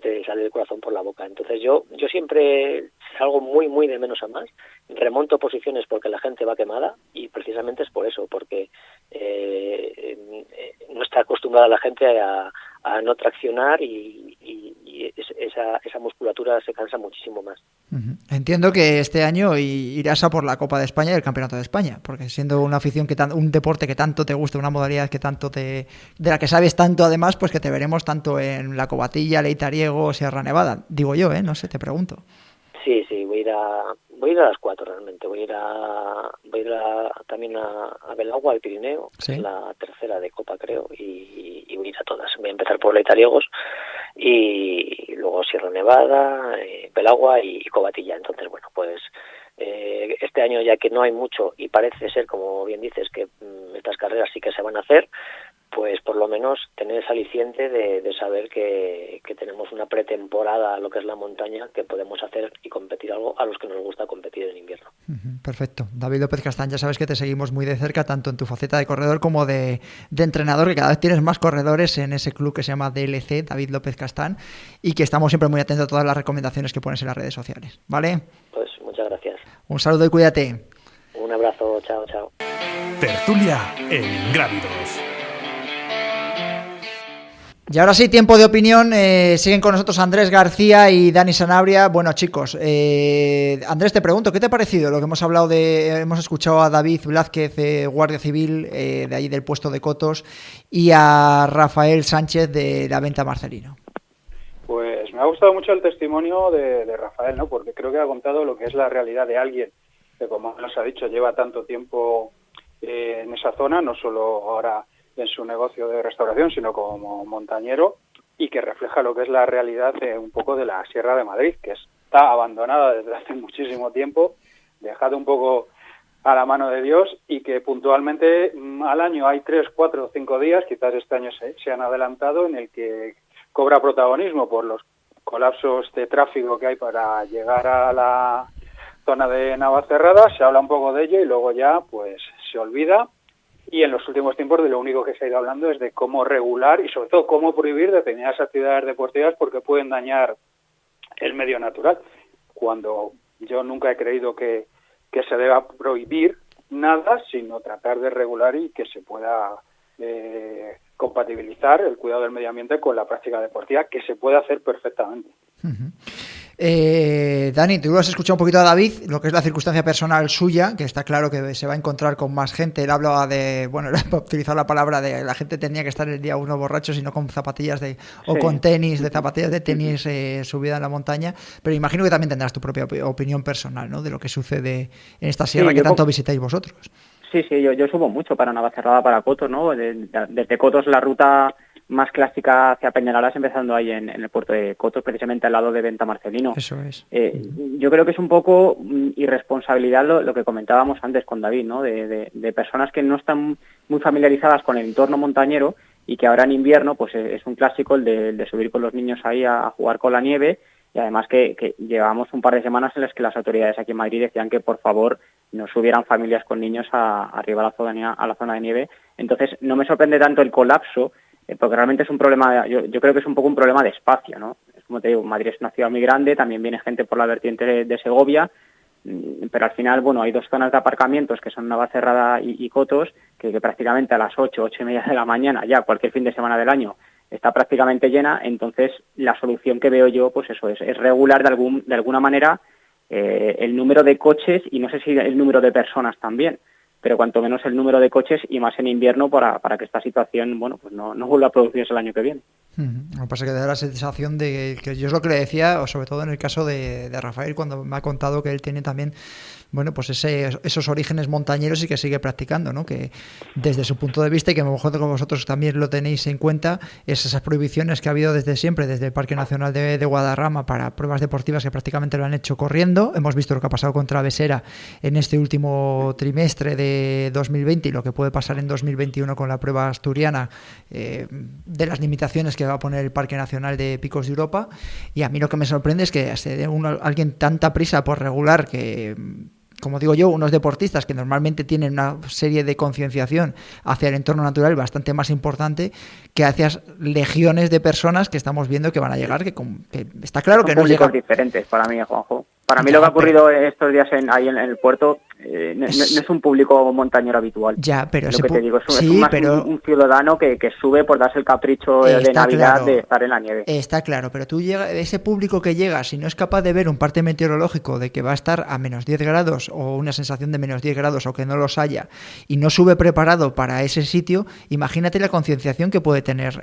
te sale el corazón por la boca. Entonces yo siempre salgo muy de menos a más, remonto posiciones porque la gente va quemada, y precisamente es por eso, porque no está acostumbrada la gente a no traccionar y esa musculatura se cansa muchísimo más. Entiendo que este año irás a por la Copa de España y el Campeonato de España, porque siendo una afición un deporte que tanto te gusta, una modalidad que tanto de la que sabes tanto además, pues que te veremos tanto en la Cobatilla, Leitariego, Sierra Nevada, digo yo, no sé, te pregunto. Sí, voy a ir a las 4 realmente. Voy a ir también a Belagua, al Pirineo, ¿Sí? que es la tercera de Copa, creo, y voy a ir a todas. Voy a empezar por Leitariegos y luego Sierra Nevada, Belagua y Cobatilla. Entonces, bueno, pues este año, ya que no hay mucho y parece ser, como bien dices, que estas carreras sí que se van a hacer, pues por lo menos tener ese aliciente de saber que tenemos una pretemporada a lo que es la montaña, que podemos hacer y competir algo a los que nos gusta competir en invierno. Perfecto. David López Castán, ya sabes que te seguimos muy de cerca, tanto en tu faceta de corredor como de entrenador, que cada vez tienes más corredores en ese club que se llama DLC, David López Castán, y que estamos siempre muy atentos a todas las recomendaciones que pones en las redes sociales. ¿Vale? Pues muchas gracias. Un saludo y cuídate. Un abrazo, chao. Tertulia en Ingrávidos. Y ahora sí, tiempo de opinión. Siguen con nosotros Andrés García y Dani Sanabria. Bueno, chicos, Andrés, te pregunto, ¿qué te ha parecido lo que hemos hablado hemos escuchado a David Blázquez, Guardia Civil, de ahí del puesto de Cotos, y a Rafael Sánchez de la Venta Marcelino? Pues me ha gustado mucho el testimonio de Rafael, ¿no? Porque creo que ha contado lo que es la realidad de alguien que, como nos ha dicho, lleva tanto tiempo en esa zona, no solo ahora en su negocio de restauración, sino como montañero, y que refleja lo que es la realidad un poco de la Sierra de Madrid, que está abandonada desde hace muchísimo tiempo, dejada un poco a la mano de Dios, y que puntualmente al año hay 3, 4, 5 días, quizás este año se han adelantado, en el que cobra protagonismo por los colapsos de tráfico que hay para llegar a la zona de Navacerrada. Se habla un poco de ello y luego ya pues se olvida. Y en los últimos tiempos de lo único que se ha ido hablando es de cómo regular y sobre todo cómo prohibir determinadas actividades deportivas porque pueden dañar el medio natural. Cuando yo nunca he creído que se deba prohibir nada, sino tratar de regular y que se pueda compatibilizar el cuidado del medio ambiente con la práctica deportiva, que se puede hacer perfectamente. Dani, tú lo has escuchado un poquito a David, lo que es la circunstancia personal suya, que está claro que se va a encontrar con más gente. Él hablaba de, bueno, él ha utilizado la palabra de la gente tenía que estar el día uno borracho, sino con zapatillas o con tenis, de zapatillas de tenis subida en la montaña. Pero imagino que también tendrás tu propia opinión personal, ¿no? De lo que sucede en esta sierra que tanto visitáis vosotros. Sí, yo subo mucho para Navacerrada, para Cotos, ¿no? Desde Cotos la ruta más clásica hacia Peñalara, empezando ahí en el puerto de Cotos, precisamente al lado de Venta Marcelino. Eso es. Yo creo que es un poco irresponsabilidad lo que comentábamos antes con David, ¿no? De personas que no están muy familiarizadas con el entorno montañero y que ahora en invierno pues es un clásico el de subir con los niños ahí a jugar con la nieve, y además que llevábamos un par de semanas en las que las autoridades aquí en Madrid decían que por favor no subieran familias con niños arriba a la zona de nieve. Entonces no me sorprende tanto el colapso, porque realmente es un problema, yo creo que es un poco un problema de espacio, ¿no? Es como te digo, Madrid es una ciudad muy grande, también viene gente por la vertiente de Segovia, pero al final, bueno, hay dos zonas de aparcamientos que son Navacerrada y Cotos, que prácticamente a las 8:30 de la mañana, ya cualquier fin de semana del año, está prácticamente llena. Entonces la solución que veo yo, pues eso es regular de alguna manera el número de coches, y no sé si el número de personas también, pero cuanto menos el número de coches, y más en invierno, para que esta situación, bueno, pues no vuelva a producirse el año que viene. Lo que pasa es que da la sensación de que yo es lo que le decía, o sobre todo en el caso de Rafael, cuando me ha contado que él tiene también, bueno, pues esos orígenes montañeros y que sigue practicando, ¿no? Que desde su punto de vista, y que a lo mejor vosotros también lo tenéis en cuenta, es esas prohibiciones que ha habido desde siempre, desde el Parque Nacional de Guadarrama, para pruebas deportivas que prácticamente lo han hecho corriendo. Hemos visto lo que ha pasado con Travesera en este último trimestre de 2020 y lo que puede pasar en 2021 con la prueba asturiana, de las limitaciones que va a poner el Parque Nacional de Picos de Europa. Y a mí lo que me sorprende es que se dé alguien tanta prisa por regular, que, como digo yo, unos deportistas que normalmente tienen una serie de concienciación hacia el entorno natural bastante más importante, que hacia legiones de personas que estamos viendo que van a llegar, que está claro que no llegan. Diferentes para mí, Juanjo. Para mí lo que ha ocurrido estos días ahí en el puerto, no es un público montañero habitual. Ya, pero lo que te digo, es más un ciudadano que sube por darse el capricho de Navidad de estar en la nieve. Está claro, pero ese público que llega, si no es capaz de ver un parte meteorológico de que va a estar a menos 10 grados o una sensación de menos 10 grados o que no los haya y no sube preparado para ese sitio, imagínate la concienciación que puede tener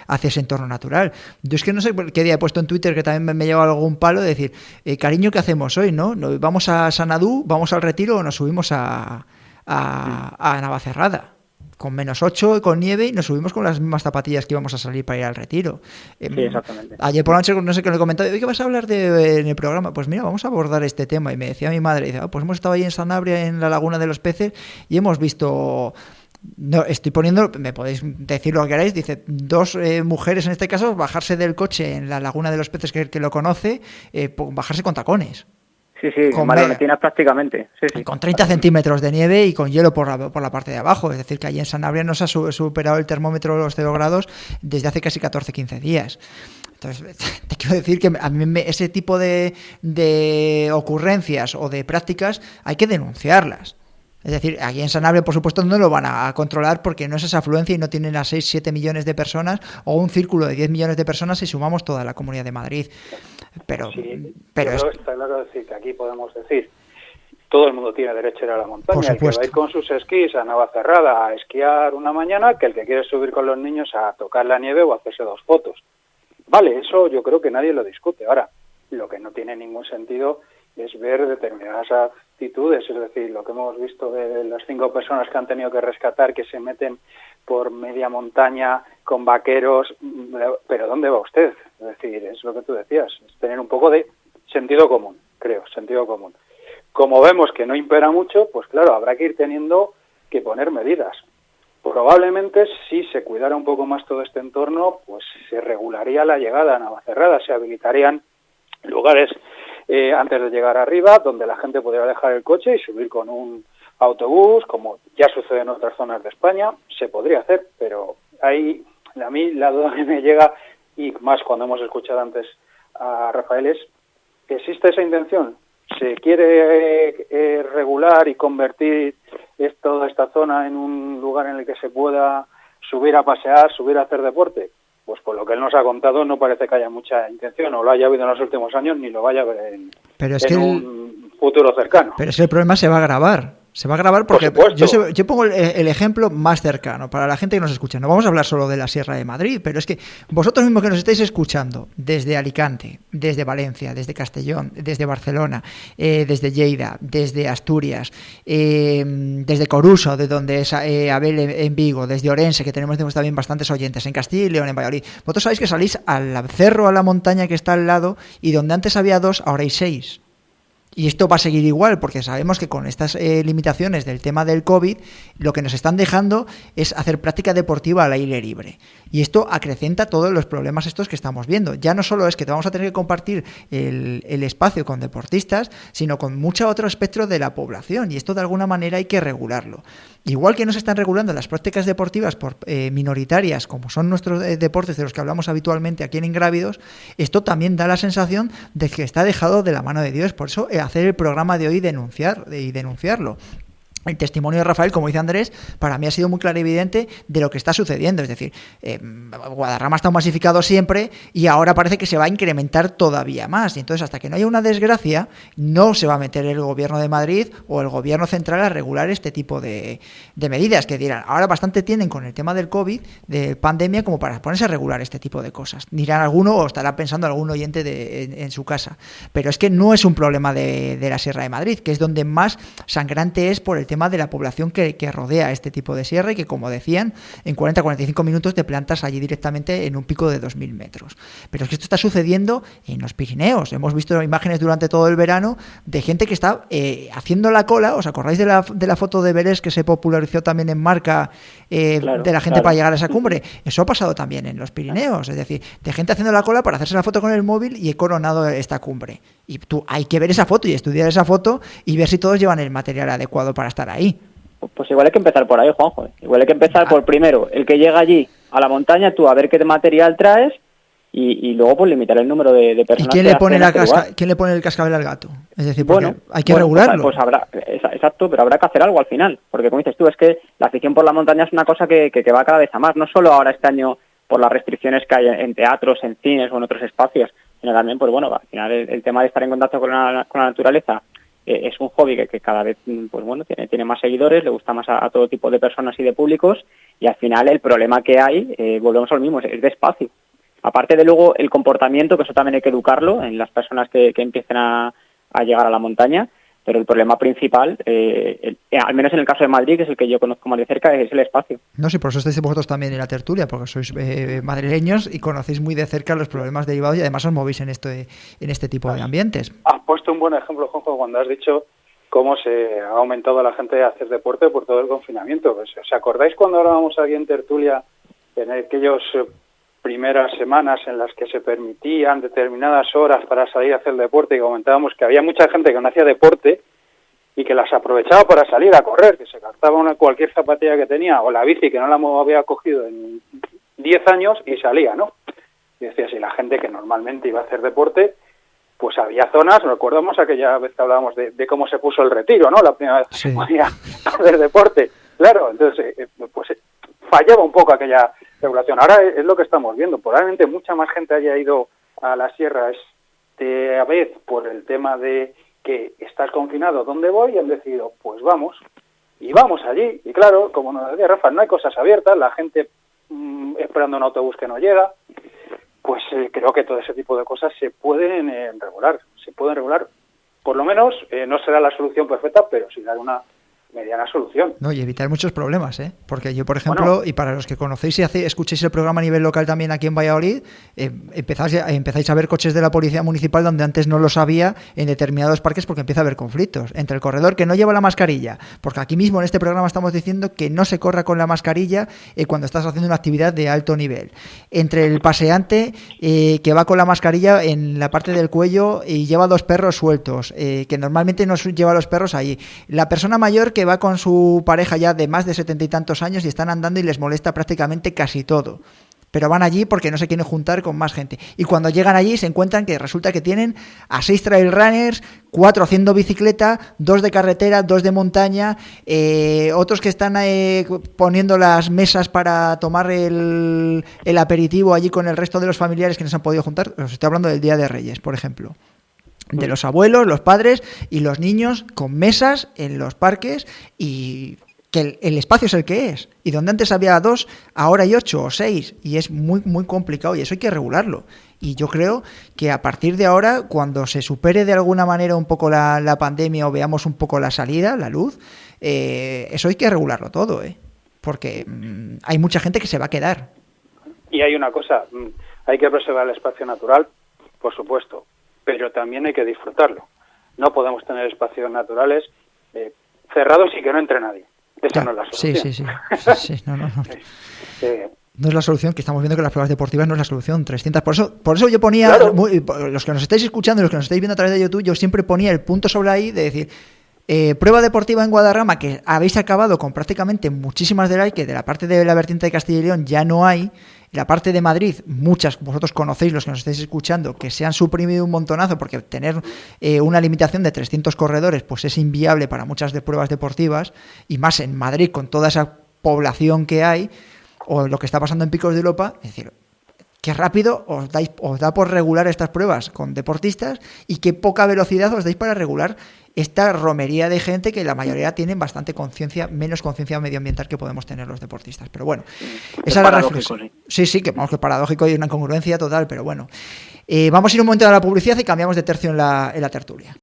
hacia ese entorno natural. Yo es que no sé qué día he puesto en Twitter que también me lleva algún palo de decir, cariño, ¿qué hacemos hoy? ¿No? ¿Vamos a Sanadú? ¿Vamos al Retiro o nos subimos a Navacerrada? Con -8 y con nieve y nos subimos con las mismas zapatillas que íbamos a salir para ir al Retiro. Sí, exactamente. Ayer por la noche, no sé qué le he comentado, ¿qué vas a hablar en el programa? Pues mira, vamos a abordar este tema. Y me decía mi madre, dice, pues hemos estado ahí en Sanabria, en la Laguna de los Peces, y hemos visto... No, estoy poniendo, me podéis decir lo que queráis, dice, 2 mujeres en este caso, bajarse del coche en la Laguna de los Peces, que lo conoce, bajarse con tacones. Sí, con maloletinas prácticamente. Sí. Con 30 centímetros de nieve y con hielo por la parte de abajo. Es decir, que allí en Sanabria no se ha superado el termómetro de los 0 grados desde hace casi 14-15 días. Entonces, te quiero decir que a mí ese tipo de ocurrencias o de prácticas hay que denunciarlas. Es decir, aquí en Sanabria, por supuesto, no lo van a controlar porque no es esa afluencia y no tienen a 6-7 millones de personas o un círculo de 10 millones de personas si sumamos toda la Comunidad de Madrid. Pero está claro decir que aquí podemos decir, todo el mundo tiene derecho a ir a la montaña. El que va a ir con sus esquís a Navacerrada a esquiar una mañana, que el que quiere subir con los niños a tocar la nieve o a hacerse 2 fotos. Vale, eso yo creo que nadie lo discute. Ahora, lo que no tiene ningún sentido es ver determinadas actitudes, es decir, lo que hemos visto de las 5 personas que han tenido que rescatar, que se meten por media montaña con vaqueros, pero ¿dónde va usted? Es decir, es lo que tú decías, es tener un poco de sentido común, creo, sentido común. Como vemos que no impera mucho, pues claro, habrá que ir teniendo que poner medidas. Probablemente, si se cuidara un poco más todo este entorno, pues se regularía la llegada a Navacerrada, se habilitarían lugares antes de llegar arriba, donde la gente podría dejar el coche y subir con un autobús, como ya sucede en otras zonas de España, se podría hacer, pero ahí a mí la duda que me llega, y más cuando hemos escuchado antes a Rafael, es, ¿existe esa intención? ¿Se quiere regular y convertir toda esta zona en un lugar en el que se pueda subir a pasear, subir a hacer deporte? Pues por lo que él nos ha contado no parece que haya mucha intención, o lo haya habido en los últimos años, ni lo vaya a ver en un futuro cercano. Pero es que el problema se va a agravar. Se va a grabar porque yo pongo el ejemplo más cercano para la gente que nos escucha. No vamos a hablar solo de la Sierra de Madrid, pero es que vosotros mismos que nos estáis escuchando desde Alicante, desde Valencia, desde Castellón, desde Barcelona, desde Lleida, desde Asturias, desde Coruso, de donde es Abel en Vigo, desde Orense, que tenemos también bastantes oyentes, en Castilla y León, en Valladolid. Vosotros sabéis que salís al cerro, a la montaña que está al lado, y donde antes había 2, ahora hay 6. Y esto va a seguir igual, porque sabemos que con estas limitaciones del tema del COVID, lo que nos están dejando es hacer práctica deportiva al aire libre. Y esto acrecenta todos los problemas estos que estamos viendo. Ya no solo es que te vamos a tener que compartir el espacio con deportistas, sino con mucho otro espectro de la población. Y esto de alguna manera hay que regularlo. Igual que no se están regulando las prácticas deportivas por minoritarias, como son nuestros deportes de los que hablamos habitualmente aquí en Ingrávidos, esto también da la sensación de que está dejado de la mano de Dios. Por eso hacer el programa de hoy y denunciarlo. El testimonio de Rafael, como dice Andrés, para mí ha sido muy clarividente de lo que está sucediendo. Es decir, Guadarrama ha estado masificado siempre y ahora parece que se va a incrementar todavía más. Y entonces, hasta que no haya una desgracia, no se va a meter el gobierno de Madrid o el gobierno central a regular este tipo de medidas. Que dirán, ahora bastante tienen con el tema del COVID, de pandemia, como para ponerse a regular este tipo de cosas. Dirán alguno o estará pensando algún oyente en su casa. Pero es que no es un problema de la Sierra de Madrid, que es donde más sangrante es por el tema de la población que rodea este tipo de sierra y que, como decían, en 40-45 minutos te plantas allí directamente en un pico de 2.000 metros. Pero es que esto está sucediendo en los Pirineos. Hemos visto imágenes durante todo el verano de gente que está haciendo la cola. ¿Os acordáis de la foto de Everest que se popularizó también en Marca de la gente para llegar a esa cumbre? Eso ha pasado también en los Pirineos, es decir, de gente haciendo la cola para hacerse la foto con el móvil y he coronado esta cumbre. Y tú hay que ver esa foto y estudiar esa foto y ver si todos llevan el material adecuado para estar ahí. Pues igual hay que empezar por ahí, Juanjo. Igual hay que empezar por primero, el que llega allí a la montaña, tú a ver qué material traes y luego pues limitar el número de personas. ¿Y quién le pone el cascabel al gato? Es decir, porque hay que regularlo. Pues habrá, exacto, pero habrá que hacer algo al final, porque como dices tú, es que la afición por la montaña es una cosa que va cada vez a más, no solo ahora este año por las restricciones que hay en teatros, en cines o en otros espacios, sino también, pues bueno, al final el tema de estar en contacto con la naturaleza es un hobby que cada vez, pues bueno, tiene más seguidores, le gusta más a todo tipo de personas y de públicos, y al final el problema que hay, volvemos a lo mismo, es de espacio. Aparte de luego el comportamiento, que eso también hay que educarlo en las personas que empiecen a llegar a la montaña, pero el problema principal, al menos en el caso de Madrid, que es el que yo conozco más de cerca, es el espacio. No, sí, por eso estáis vosotros también en la tertulia, porque sois madrileños y conocéis muy de cerca los problemas derivados y además os movéis en este tipo de ambientes. Has puesto un buen ejemplo, Juanjo, cuando has dicho cómo se ha aumentado la gente a hacer deporte por todo el confinamiento. ¿Os acordáis cuando hablábamos aquí en tertulia en aquellos primeras semanas en las que se permitían determinadas horas para salir a hacer deporte y comentábamos que había mucha gente que no hacía deporte y que las aprovechaba para salir a correr, que se gastaba cualquier zapatilla que tenía o la bici que no la había cogido en 10 años y salía, ¿no? Y decía, si la gente que normalmente iba a hacer deporte, pues había zonas, recordamos aquella vez que hablábamos de cómo se puso el Retiro, ¿no? La primera vez que se podía hacer deporte. Claro, entonces, pues fallaba un poco aquella regulación. Ahora es lo que estamos viendo. Probablemente mucha más gente haya ido a la sierra esta vez por el tema de que estás confinado, ¿dónde voy? Y han decidido, pues vamos. Y vamos allí. Y claro, como nos decía Rafa, no hay cosas abiertas, la gente esperando un autobús que no llega. Pues creo que todo ese tipo de cosas se pueden regular. Se pueden regular. Por lo menos no será la solución perfecta, pero sí dar una mediana solución. No, y evitar muchos problemas, ¿eh? Porque yo, por ejemplo, y para los que conocéis y escuchéis el programa a nivel local también aquí en Valladolid, empezáis a ver coches de la policía municipal donde antes no los había en determinados parques porque empieza a haber conflictos entre el corredor que no lleva la mascarilla, porque aquí mismo en este programa estamos diciendo que no se corra con la mascarilla cuando estás haciendo una actividad de alto nivel, entre el paseante que va con la mascarilla en la parte del cuello y lleva 2 perros sueltos, que normalmente no lleva los perros ahí, la persona mayor que va con su pareja ya de más de 70 y tantos años y están andando y les molesta prácticamente casi todo. Pero van allí porque no se quieren juntar con más gente. Y cuando llegan allí se encuentran que resulta que tienen a 6 trail runners, 4 haciendo bicicleta, 2 de carretera, 2 de montaña, otros que están poniendo las mesas para tomar el aperitivo allí con el resto de los familiares que no se han podido juntar. Os estoy hablando del Día de Reyes, por ejemplo. De los abuelos, los padres y los niños con mesas en los parques y que el espacio es el que es. Y donde antes había 2, ahora hay 8 o 6 y es muy, muy complicado y eso hay que regularlo. Y yo creo que a partir de ahora, cuando se supere de alguna manera un poco la pandemia o veamos un poco la salida, la luz, eso hay que regularlo todo, porque hay mucha gente que se va a quedar. Y hay una cosa, hay que preservar el espacio natural, por supuesto, pero también hay que disfrutarlo. No podemos tener espacios naturales cerrados y que no entre nadie. Esa no es la solución. Sí. No. No es la solución, que estamos viendo que las pruebas deportivas no es la solución. 300. Por eso yo ponía, claro. Los que nos estáis escuchando, los que nos estáis viendo a través de YouTube, yo siempre ponía el punto sobre ahí de decir, prueba deportiva en Guadarrama, que habéis acabado con prácticamente muchísimas de las que de la parte de la vertiente de Castilla y León ya no hay. La parte de Madrid, muchas, vosotros conocéis, los que nos estáis escuchando, que se han suprimido un montonazo porque tener una limitación de 300 corredores pues es inviable para muchas de pruebas deportivas, y más en Madrid con toda esa población que hay, o lo que está pasando en Picos de Europa. Es decir, qué rápido os da por regular estas pruebas con deportistas y qué poca velocidad os dais para regular esta romería de gente que la mayoría tienen bastante menos conciencia medioambiental que podemos tener los deportistas. Pero bueno, esa es la reflexión. Sí, que vamos, que es paradójico y una incongruencia total, pero bueno. Vamos a ir un momento a la publicidad y cambiamos de tercio en la tertulia.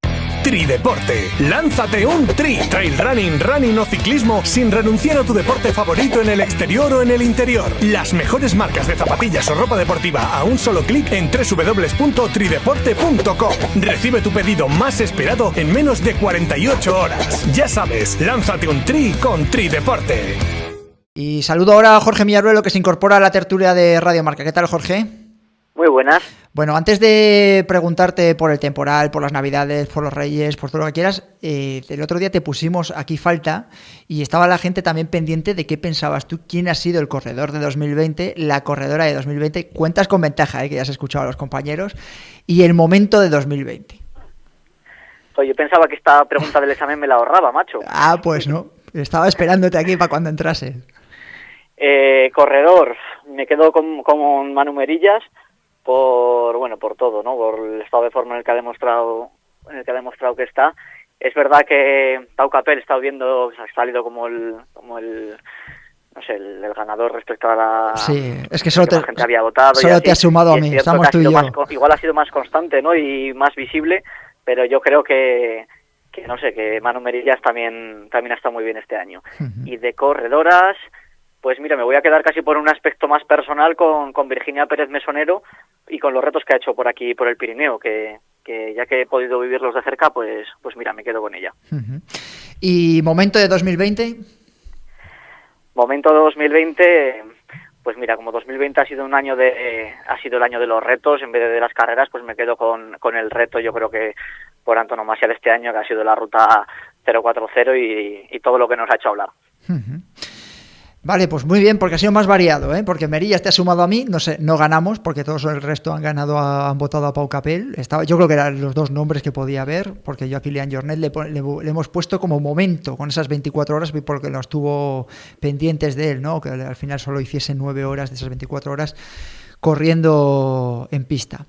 Trideporte. Lánzate un trail running o ciclismo sin renunciar a tu deporte favorito en el exterior o en el interior. Las mejores marcas de zapatillas o ropa deportiva a un solo clic en www.trideporte.com. Recibe tu pedido más esperado en menos de 48 horas. Ya sabes, lánzate un con Trideporte. Y saludo ahora a Jorge Millaruelo, que se incorpora a la tertulia de Radio Marca. ¿Qué tal, Jorge? Muy buenas. Bueno, antes de preguntarte por el temporal, por las Navidades, por los Reyes, por todo lo que quieras, el otro día te pusimos aquí falta y estaba la gente también pendiente de qué pensabas tú, quién ha sido el corredor de 2020, la corredora de 2020. Cuentas con ventaja, que ya has escuchado a los compañeros, y el momento de 2020. Yo pensaba que esta pregunta del examen me la ahorraba, macho. Pues no. Estaba esperándote aquí para cuando entrases. Corredor, me quedo con Manu Merillas por todo, ¿no? Por el estado de forma en el que ha demostrado que está. Es verdad que Pau Capel está viendo, ha salido como el ganador respecto a la... Sí, es que solo la gente había votado. Solo te has sumado a mí, estamos tú y yo. Igual ha sido más constante, ¿no? Y más visible, pero yo creo que Manu Merillas también ha estado muy bien este año. Uh-huh. Y de corredoras, pues mira, me voy a quedar casi por un aspecto más personal con Virginia Pérez Mesonero y con los retos que ha hecho por aquí, por el Pirineo, que ya que he podido vivirlos de cerca, pues mira, me quedo con ella. Uh-huh. ¿Y momento de 2020? Momento de 2020, pues mira, como 2020 ha sido el año de los retos en vez de las carreras, pues me quedo con el reto, yo creo que por antonomasia de este año, que ha sido la ruta 040 y todo lo que nos ha hecho hablar. Uh-huh. Vale, pues muy bien, porque ha sido más variado, ¿eh? Porque Merillas te ha sumado a mí, no ganamos, porque todos el resto han votado a Pau Capel. Yo creo que eran los dos nombres que podía haber, porque yo a Kilian Jornet le hemos puesto como momento con esas 24 horas, porque nos tuvo pendientes de él, ¿no? Que al final solo hiciese 9 horas de esas 24 horas corriendo en pista.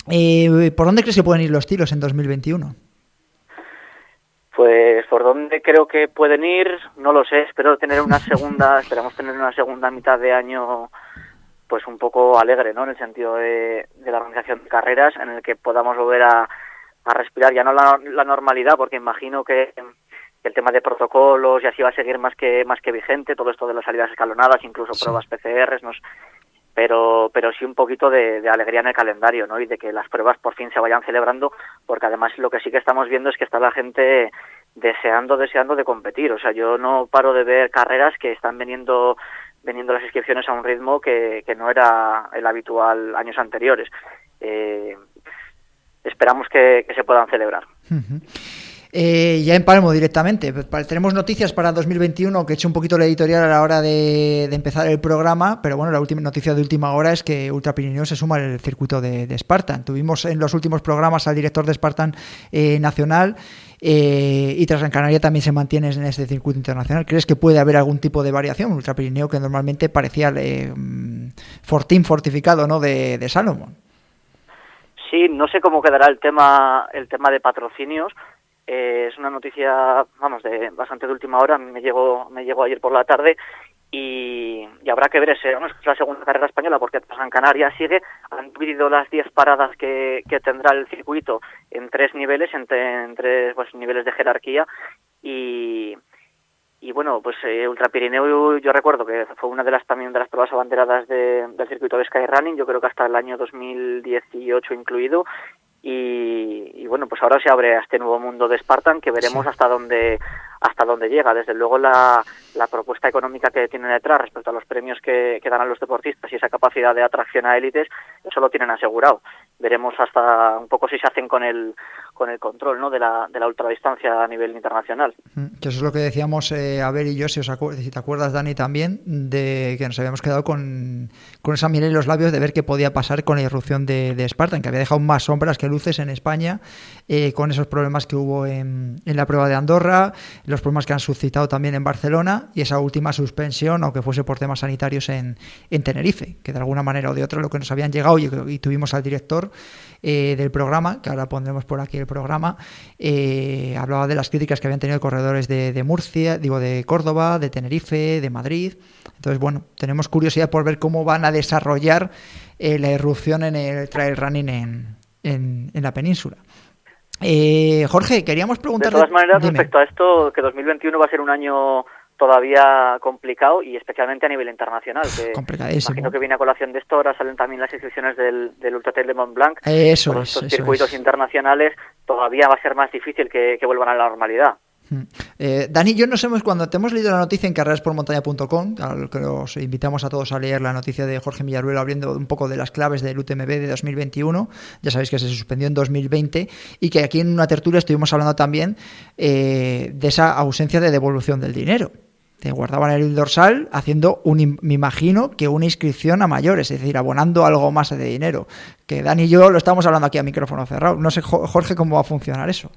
¿Por dónde crees que pueden ir los tiros en 2021? Pues por dónde creo que pueden ir, no lo sé. Esperamos tener una segunda mitad de año pues un poco alegre, ¿no? En el sentido de la organización de carreras, en el que podamos volver a respirar ya no la normalidad, porque imagino que el tema de protocolos y así va a seguir más que vigente, todo esto de las salidas escalonadas, incluso pruebas PCR, pero sí un poquito de alegría en el calendario, ¿no? Y de que las pruebas por fin se vayan celebrando, porque además lo que sí que estamos viendo es que está la gente deseando de competir. O sea, yo no paro de ver carreras que están veniendo las inscripciones a un ritmo que no era el habitual años anteriores. Esperamos que se puedan celebrar. Uh-huh. Ya empalmo directamente. Tenemos noticias para 2021, que he hecho un poquito la editorial a la hora de empezar el programa, pero bueno, la última noticia de última hora es que Ultra Pirineo se suma al circuito de Spartan. Tuvimos en los últimos programas al director de Spartan nacional, y Transgran Canaria también se mantiene en este circuito internacional. ¿Crees que puede haber algún tipo de variación? Ultra Pirineo, que normalmente parecía fortín fortificado, ¿no?, de Salomón. Sí, no sé cómo quedará el tema de patrocinios. Es una noticia, bastante de última hora. Me llegó ayer por la tarde y habrá que ver es la segunda carrera española, porque Transgran Canaria sigue. Han dividido las 10 paradas que tendrá el circuito en 3 niveles, en 3 niveles de jerarquía y bueno, pues Ultra Pirineo, yo recuerdo que fue una de las pruebas abanderadas del circuito de Skyrunning, yo creo que hasta el año 2018 incluido. Y bueno, pues ahora se abre a este nuevo mundo de Spartan, que veremos hasta dónde llega. Desde luego la propuesta económica que tiene detrás respecto a los premios que dan a los deportistas y esa capacidad de atracción a élites, eso lo tienen asegurado. Veremos hasta un poco si se hacen con el control, ¿no?, de la ultradistancia a nivel internacional. Que eso es lo que decíamos Abel y yo, si te acuerdas, Dani, también, de que nos habíamos quedado con esa miel en los labios de ver qué podía pasar con la irrupción de Spartan, que había dejado más sombras que luces en España, con esos problemas que hubo en la prueba de Andorra, los problemas que han suscitado también en Barcelona y esa última suspensión, aunque fuese por temas sanitarios, en Tenerife, que de alguna manera o de otra lo que nos habían llegado, y tuvimos al director del programa, que ahora pondremos por aquí el programa, hablaba de las críticas que habían tenido corredores de Murcia, de Córdoba, de Tenerife, de Madrid. Entonces, bueno, tenemos curiosidad por ver cómo van a desarrollar la irrupción en el trail running en la península. Jorge, queríamos preguntarle... De todas maneras, respecto a esto, que 2021 va a ser un año todavía complicado y especialmente a nivel internacional. Complicadísimo. Imagino que viene a colación de esto, ahora salen también las inscripciones del Ultra Trail de Mont Blanc. Eso por estos circuitos internacionales todavía va a ser más difícil que vuelvan a la normalidad. Dani, yo no sabemos, cuando te hemos leído la noticia en carreraspormontaña.com, al que os invitamos a todos a leer la noticia de Jorge Millaruelo hablando un poco de las claves del UTMB de 2021, ya sabéis que se suspendió en 2020 y que aquí en una tertulia estuvimos hablando también de esa ausencia de devolución del dinero. Te guardaban el dorsal haciendo, me imagino, que una inscripción a mayores, es decir, abonando algo más de dinero. Que Dani y yo lo estamos hablando aquí a micrófono cerrado. No sé, Jorge, cómo va a funcionar eso.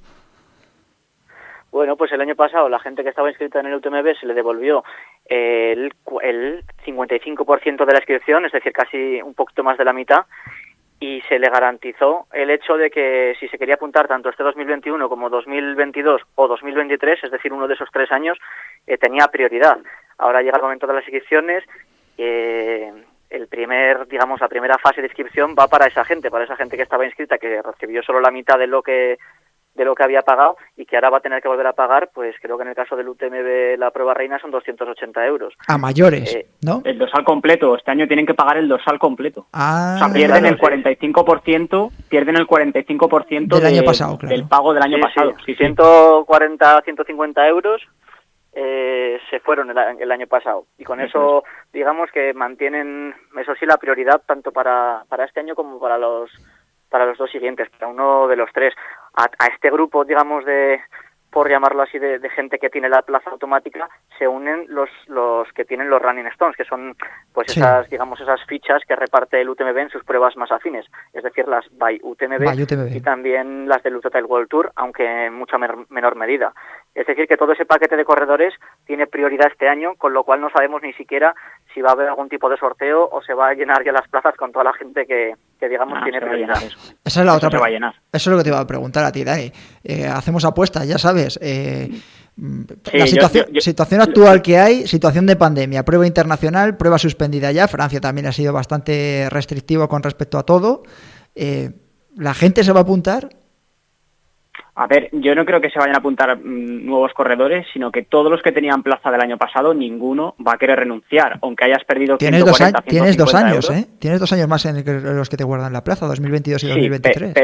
Bueno, pues el año pasado la gente que estaba inscrita en el UTMB se le devolvió el 55% de la inscripción, es decir, casi un poquito más de la mitad, y se le garantizó el hecho de que si se quería apuntar tanto este 2021 como 2022 o 2023, es decir, uno de esos 3 años, tenía prioridad. Ahora llega el momento de las inscripciones. La primera fase de inscripción va para esa gente que estaba inscrita, que recibió solo la mitad de lo que había pagado y que ahora va a tener que volver a pagar, pues creo que en el caso del UTMB la prueba reina son 280 euros. A mayores, ¿no? El dorsal completo. Este año tienen que pagar el dorsal completo. O sea, pierden el 45% del año pasado, claro. Del pago del año pasado. Sí. 140, 150 euros se fueron el año pasado. Y con eso, digamos que mantienen, eso sí, la prioridad tanto para este año como para los 2 siguientes, para uno de los 3. A este grupo, digamos, por llamarlo así, de gente que tiene la plaza automática, se unen los que tienen los Running Stones, que son pues esas fichas que reparte el UTMB en sus pruebas más afines, es decir, las by UTMB. Y también las del Ultra Trail World Tour, aunque en mucha menor medida. Es decir, que todo ese paquete de corredores tiene prioridad este año, con lo cual no sabemos ni siquiera si va a haber algún tipo de sorteo o se va a llenar ya las plazas con toda la gente que digamos, tiene prioridad. Esa es la otra pregunta. Eso es lo que te iba a preguntar a ti, Dani. Hacemos apuestas, ya sabes. La situación actual que hay, situación de pandemia, prueba internacional, prueba suspendida ya. Francia también ha sido bastante restrictivo con respecto a todo. ¿La gente se va a apuntar? A ver, yo no creo que se vayan a apuntar nuevos corredores, sino que todos los que tenían plaza del año pasado, ninguno va a querer renunciar, aunque hayas perdido 140, Tienes 2 años, euros. Tienes 2 años más en los que te guardan la plaza, 2022 y 2023.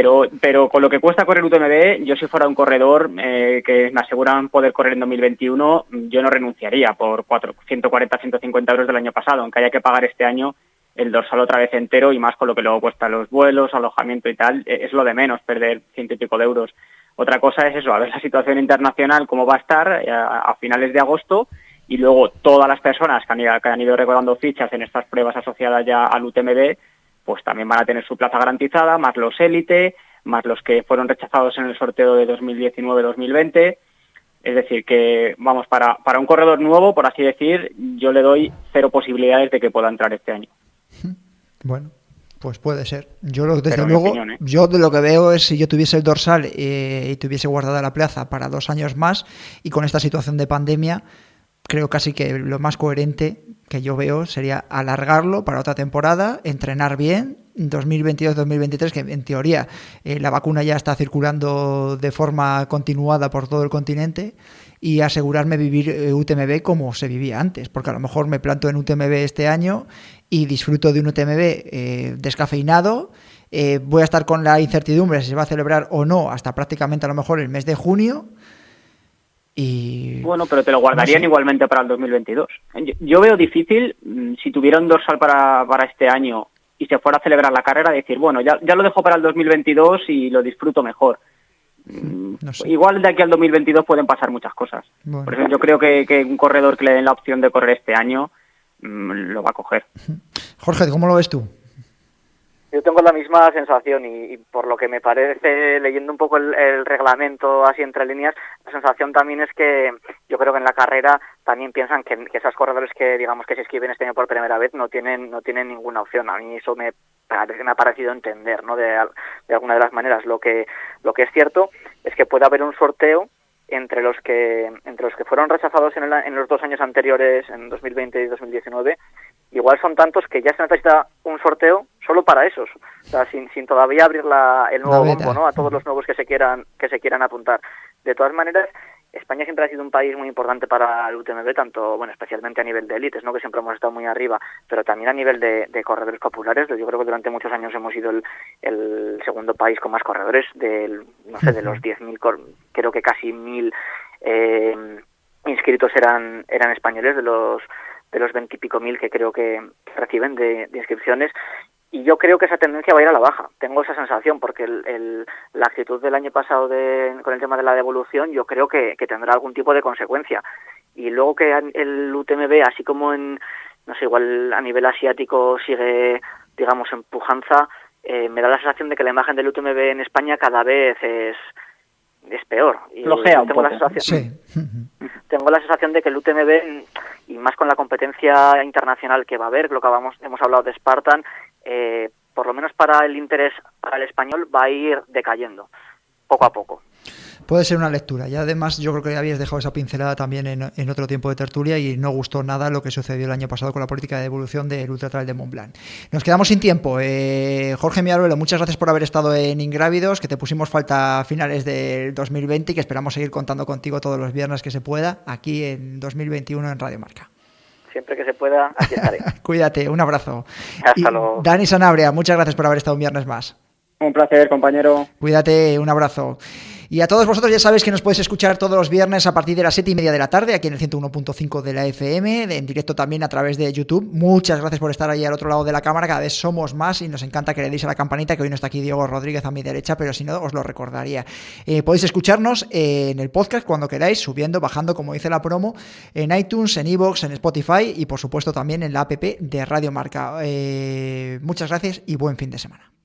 Pero con lo que cuesta correr UTMB, yo si fuera un corredor que me aseguran poder correr en 2021, yo no renunciaría por 140, 150 euros del año pasado, aunque haya que pagar este año el dorsal otra vez entero, y más con lo que luego cuesta los vuelos, alojamiento y tal, es lo de menos perder 100 y pico de euros. Otra cosa es eso, a ver la situación internacional cómo va a estar a finales de agosto, y luego todas las personas que han ido recordando fichas en estas pruebas asociadas ya al UTMB, pues también van a tener su plaza garantizada, más los élite, más los que fueron rechazados en el sorteo de 2019-2020. Es decir, que vamos, para un corredor nuevo, por así decir, yo le doy 0 posibilidades de que pueda entrar este año. Bueno, pues puede ser. Yo desde luego, yo de lo que veo es, si yo tuviese el dorsal y tuviese guardada la plaza para 2 años más, y con esta situación de pandemia, creo casi que lo más coherente que yo veo sería alargarlo para otra temporada, entrenar bien, 2022-2023, que en teoría la vacuna ya está circulando de forma continuada por todo el continente, y asegurarme vivir UTMB como se vivía antes, porque a lo mejor me planto en UTMB este año y disfruto de un UTMB descafeinado. Voy a estar con la incertidumbre si se va a celebrar o no hasta prácticamente a lo mejor el mes de junio. Y bueno, pero te lo guardarían igualmente para el 2022. Yo veo difícil, si tuviera un dorsal para este año y se fuera a celebrar la carrera, decir, bueno, ya lo dejo para el 2022 y lo disfruto mejor. No sé. Igual de aquí al 2022 pueden pasar muchas cosas. Bueno. Por eso yo creo que un corredor que le den la opción de correr este año lo va a coger. Jorge, ¿cómo lo ves tú? Yo tengo la misma sensación y por lo que me parece, leyendo un poco el reglamento así entre líneas, la sensación también es que yo creo que en la carrera también piensan que esos corredores que digamos que se inscriben este año por primera vez no tienen ninguna opción. A mí eso me ha parecido entender, ¿no? De alguna de las maneras. Lo que es cierto es que puede haber un sorteo entre los que fueron rechazados en los 2 años anteriores, en 2020 y 2019. Igual son tantos que ya se necesita un sorteo solo para esos, o sea, sin todavía abrir el nuevo bombo, ¿no? A todos los nuevos que se quieran apuntar. De todas maneras, España siempre ha sido un país muy importante para el UTMB, tanto, bueno, especialmente a nivel de élites, ¿no? Que siempre hemos estado muy arriba, pero también a nivel de corredores populares. Yo creo que durante muchos años hemos sido el segundo país con más corredores, de los 10.000, creo que casi 1.000 inscritos eran españoles, de los 20 y pico mil que creo que reciben de inscripciones. Y yo creo que esa tendencia va a ir a la baja. Tengo esa sensación, porque la actitud del año pasado con el tema de la devolución, yo creo que tendrá algún tipo de consecuencia. Y luego que el UTMB, así como no sé, igual a nivel asiático sigue, digamos, en pujanza, me da la sensación de que la imagen del UTMB en España cada vez es peor. Y flojea un tengo poco. La sensación, Sí. Tengo la sensación de que el UTMB, y más con la competencia internacional que va a haber, lo que hemos hablado de Spartan, por lo menos para el interés para el español va a ir decayendo poco a poco. Puede ser una lectura. Y además yo creo que habías dejado esa pincelada también en otro tiempo de tertulia y no gustó nada lo que sucedió el año pasado con la política de devolución del Ultra Trail de Montblanc. Nos quedamos sin tiempo. Jorge Miaruelo, muchas gracias por haber estado en Ingrávidos, que te pusimos falta a finales del 2020 y que esperamos seguir contando contigo todos los viernes que se pueda aquí en 2021 en Radio Marca. Siempre que se pueda, aquí estaré. Cuídate, un abrazo. Hasta luego. Dani Sanabria, muchas gracias por haber estado un viernes más. Un placer, compañero. Cuídate, un abrazo. Y a todos vosotros ya sabéis que nos podéis escuchar todos los viernes a partir de las 7:30 de la tarde, aquí en el 101.5 de la FM, en directo también a través de YouTube. Muchas gracias por estar ahí al otro lado de la cámara, cada vez somos más y nos encanta que le deis a la campanita, que hoy no está aquí Diego Rodríguez a mi derecha, pero si no os lo recordaría. Podéis escucharnos en el podcast cuando queráis, subiendo, bajando, como dice la promo, en iTunes, en iVoox, en Spotify y por supuesto también en la app de Radio Marca. Muchas gracias y buen fin de semana.